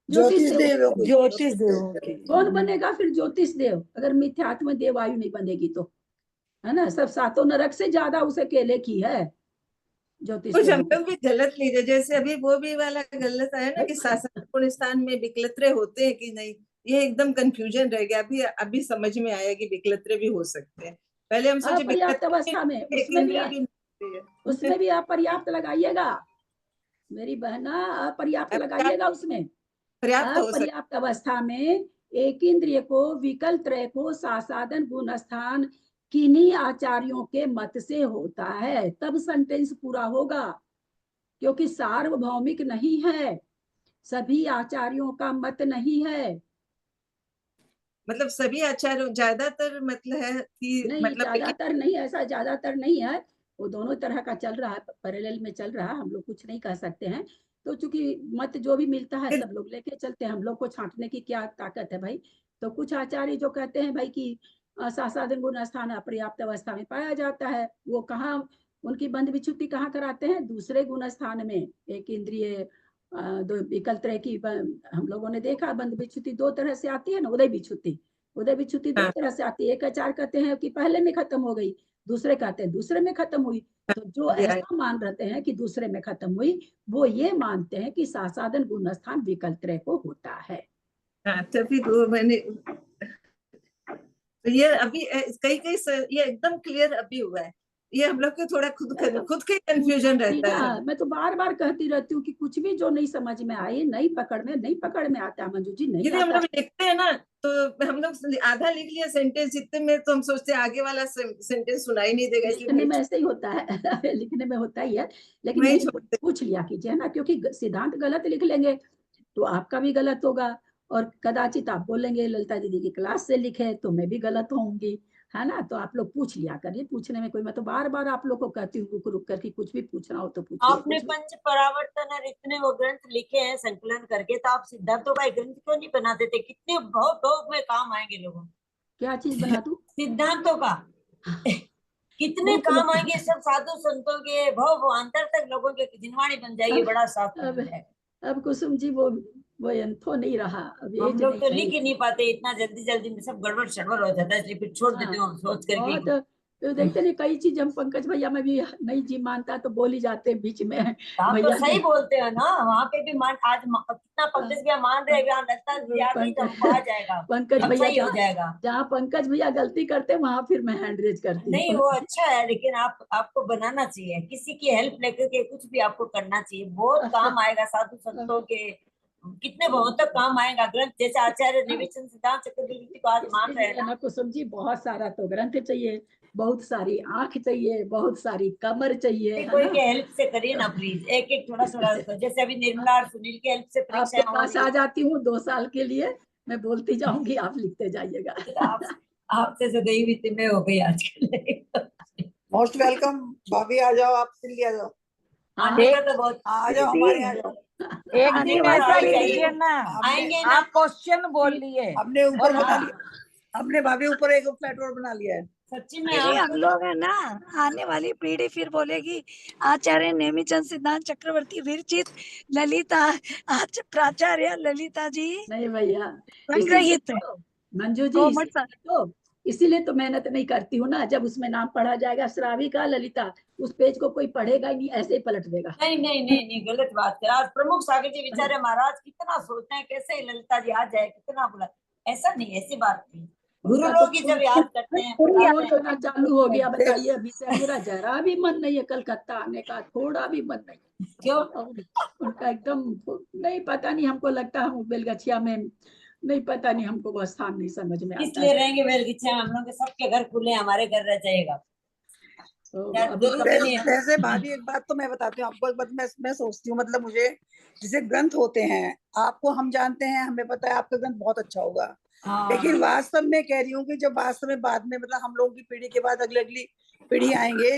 ज्योतिष देव। कौन बनेगा फिर ज्योतिष देव अगर मिथ्यात्व में देव आयु नहीं बनेगी तो, है ना। सब सातों नरक से ज्यादा उसे केले की है ज्योतिष। कुछ हम लोग भी गलत लीजिए, जैसे अभी वो भी वाला गलत आया ना कि सासाधन गुण स्थान में विकलत्रे होते हैं कि नहीं, ये एकदम कंफ्यूजन रह गया। अभी समझ में आया कि विकलत्रे भी हो सकते हैं। पहले हम सोचे पर्याप्त अवस्था में उसमें भी आप पर्याप्त लगाइएगा मेरी बहना, अपर्याप्त लगाइएगा उसमें। पर्याप्त अवस्था में एक इंद्रिय को विकल्प त्रय को सासाधन गुण स्थान किन्हीं आचार्यों के मत से होता है, तब सेंटेंस पूरा होगा। क्योंकि सार्वभौमिक नहीं है, सभी आचार्यों का मत नहीं है। मतलब सभी आचार्यों, ज्यादातर मतलब है कि नहीं, मतलब ज्यादातर नहीं, ऐसा ज्यादातर नहीं है, वो दोनों तरह का चल रहा है, पैरेलल में चल रहा है, हम लोग कुछ नहीं कह सकते हैं। तो चूंकि मत जो भी मिलता है सब लोग लेके चलते हैं, हम लोग को छांटने की क्या ताकत है भाई। तो कुछ आचार्य जो कहते हैं भाई कि सासाधन गुण स्थान अपर्याप्त अवस्था में पाया जाता है, वो कहाँ उनकी बंध विच्युति कहाँ कराते हैं? दूसरे गुण स्थान में। एक इंद्रिय दो विकल्प त्रय की हम लोगों ने देखा बंध विच्युति दो तरह से आती है ना, उदय विच्युति। उदय विच्युति दो तरह से आती है, एक आचार्य कहते हैं कि पहले में खत्म हो गई, दूसरे कहते हैं दूसरे में खत्म हुई। तो जो ऐसा मान रहते हैं कि दूसरे में खत्म हुई, वो ये मानते हैं कि सासाधन गुण स्थान विकल्प त्रय को होता है। तो फिर वो मैंने ये अभी कई ये एकदम क्लियर अभी हुआ है। ये हम लोग को थोड़ा खुद के कंफ्यूजन रहता है। मैं तो बार बार कहती रहती हूँ कि कुछ भी जो नहीं समझ में आए, नहीं पकड़ में आता है मंजू जी, नहीं आता। हम लोग लिखते हैं ना तो हम लोग आधा लिख लिया सेंटेंस इतने में, तो हम सोचते हैं आगे वाला सेंटेंस सुनाई नहीं देगा। लिखने में ऐसे ही होता है लिखने में होता ही है, लेकिन नहीं पूछ लिया कीजिए ना, क्योंकि सिद्धांत गलत लिख लेंगे तो आपका भी गलत होगा, और कदाचित आप बोलेंगे ललिता दीदी की क्लास से लिखे तो मैं भी गलत होंगी, है ना। तो आप लोग पूछ लिया करिए, पूछने में कोई, मैं तो बार बार आप लोग को कहती हूँ रुक रुक करके कुछ भी पूछना हो तो पूछिए। आपने पंच परावर्तन और इतने वो ग्रंथ लिखे हैं संकलन करके, तो आप सिद्धांतों का ग्रंथ क्यों नहीं बनाते थे? कितने बहुत में काम आएंगे लोगों। क्या चीज बना दूं? सिद्धांतों का कितने काम आएंगे, सब साधु संतों के भव अंतर तक लोगों के जिनवाणी बन जाएगी। बड़ा साफ है। अब कुसुम जी वो तो नहीं रहा, अब हम लोग तो लिख ही नहीं पाते, इतना जल्दी में सब गड़बड़ शड़बड़ हो जाता है, इसलिए फिर छोड़ देते हो सोच करके। तो देखते नहीं कई चीज हम पंकज भैया में भी नहीं जी मानता तो बोल ही जाते हैं बीच में आप तो भैया सही जी। बोलते हो ना, वहाँ पे भी मान आज कितना पंकज भैया मान रहे हैं, लगता है याद नहीं तो हमको आ जाएगा, पंकज सब भैया सही हो जाएगा। जहाँ पंकज भैया गलती करते हैं वहां फिर मैं हैंड रेज करती नहीं हूँ। वो अच्छा है, लेकिन आपको बनाना चाहिए, किसी की हेल्प लेकर के कुछ भी आपको करना चाहिए, बहुत काम आएगा साधु संतों के, कितने बहुत तक काम आएगा। ग्रंथ जैसे आचार्य निवेचन सिद्धांत चक्रवर्ती को आज मान रहे हैं ना, कुसुम जी बहुत सारा तो ग्रंथ चाहिए, बहुत सारी आंख चाहिए, बहुत सारी कमर चाहिए, है कोई ना? के हेल्प से करिए ना प्लीज, एक एक थोड़ा थोड़ा, जैसे अभी निर्मला और सुनील के हेल्प से आपके परीक्षाएं हो पास रही आ है। जाती हूँ 2 साल के लिए, मैं बोलती जाऊंगी, आप लिखते जाइएगा। आपसे जो गई हुई थी मैं हो गई आजकल। मोस्ट वेलकम भाभी, आ जाओ, आप दिल्ली आ जाओ, आने का तो बहुत, आ जाओ, हमारे यहाँ आ जाओ। एक आने दिन का ऐसा आ जाइए। कीजिए ना, आएंगे ना, आप क्वेश्चन बोलिए। हमने ऊपर और बना लिया, हमने भाभी ऊपर एक फ्लैट और बना लिया है। सच्ची में दीदी आप हम लोग है ना, आने वाली पीढ़ी फिर बोलेगी आचार्य नेमिचंद सिद्धांत चक्रवर्ती विरचित ललिता, आज प्राचार्य ललिता जी नहीं भैया, संग्रहित मंजू जी इसीलिए तो मेहनत नहीं करती हूँ ना, जब उसमें नाम पढ़ा जाएगा श्राविका ललिता, उस पेज को कोई पढ़ेगा ही नहीं, ऐसे ही पलट देगा। नहीं नहीं नहीं नहीं, गलत बात है। आज प्रमुख सागर जी विचार्य महाराज कितना सोचते हैं कैसे ललिता जी आ जाए, कितना बुला, ऐसा नहीं, ऐसी बात नहीं, गुरु लोग ही जब याद करते हैं ना चालू हो गया, बताइए अभी से मेरा जरा भी मन नहीं है कलकत्ता आने का, थोड़ा भी मन नहीं। क्यों? उनका एकदम नहीं, पता नहीं, हमको लगता है हम बेलगछिया में नहीं, पता नहीं, हमको वो स्थान नहीं समझ में आता। इसलिए रहेंगे बेलगछिया में, हम लोग के सबके घर खुले, हमारे घर रह जाएगा। वैसे भाभी एक बात तो मैं बताती हूँ आपको, एक बात मैं सोचती हूँ, मतलब मुझे जैसे ग्रंथ होते हैं, आपको हम जानते हैं, हमें पता है आपका ग्रंथ बहुत अच्छा होगा, लेकिन वास्तव में कह रही हूँ कि जब वास्तव में बाद में मतलब हम लोगों की पीढ़ी के बाद अगली पीढ़ी आएंगे,